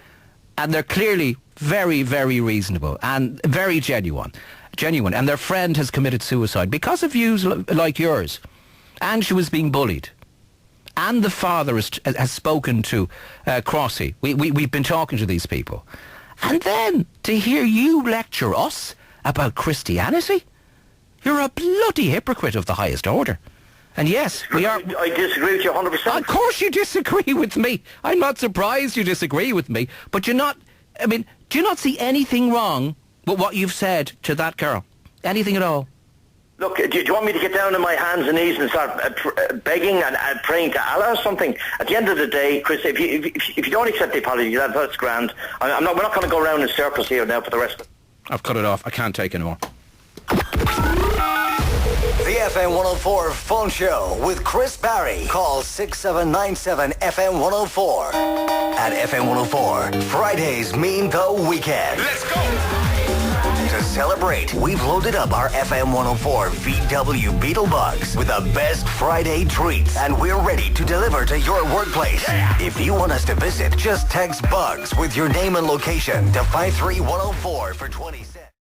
and they're clearly very, very reasonable and very genuine, and their friend has committed suicide because of views like yours, and she was being bullied, and the father has spoken to Crossy. We've been talking to these people. And then to hear you lecture us about Christianity, you're a bloody hypocrite of the highest order. And yes, we are... I disagree with you 100%. Of course you disagree with me. I'm not surprised you disagree with me. But do you not see anything wrong with what you've said to that girl? Anything at all? Look, do you want me to get down on my hands and knees and start begging and praying to Allah or something? At the end of the day, Chris, if you don't accept the apology, that's grand. We're not going to go around in circles here now for the rest of it. I've cut it off. I can't take anymore. The FM104 phone show with Chris Barry. Call 6797-FM104. At FM104, Fridays mean the weekend. Let's go! To celebrate, we've loaded up our FM104 VW Beetlebugs with the best Friday treats, and we're ready to deliver to your workplace. Yeah. If you want us to visit, just text BUGS with your name and location to 53104 for 20 cents.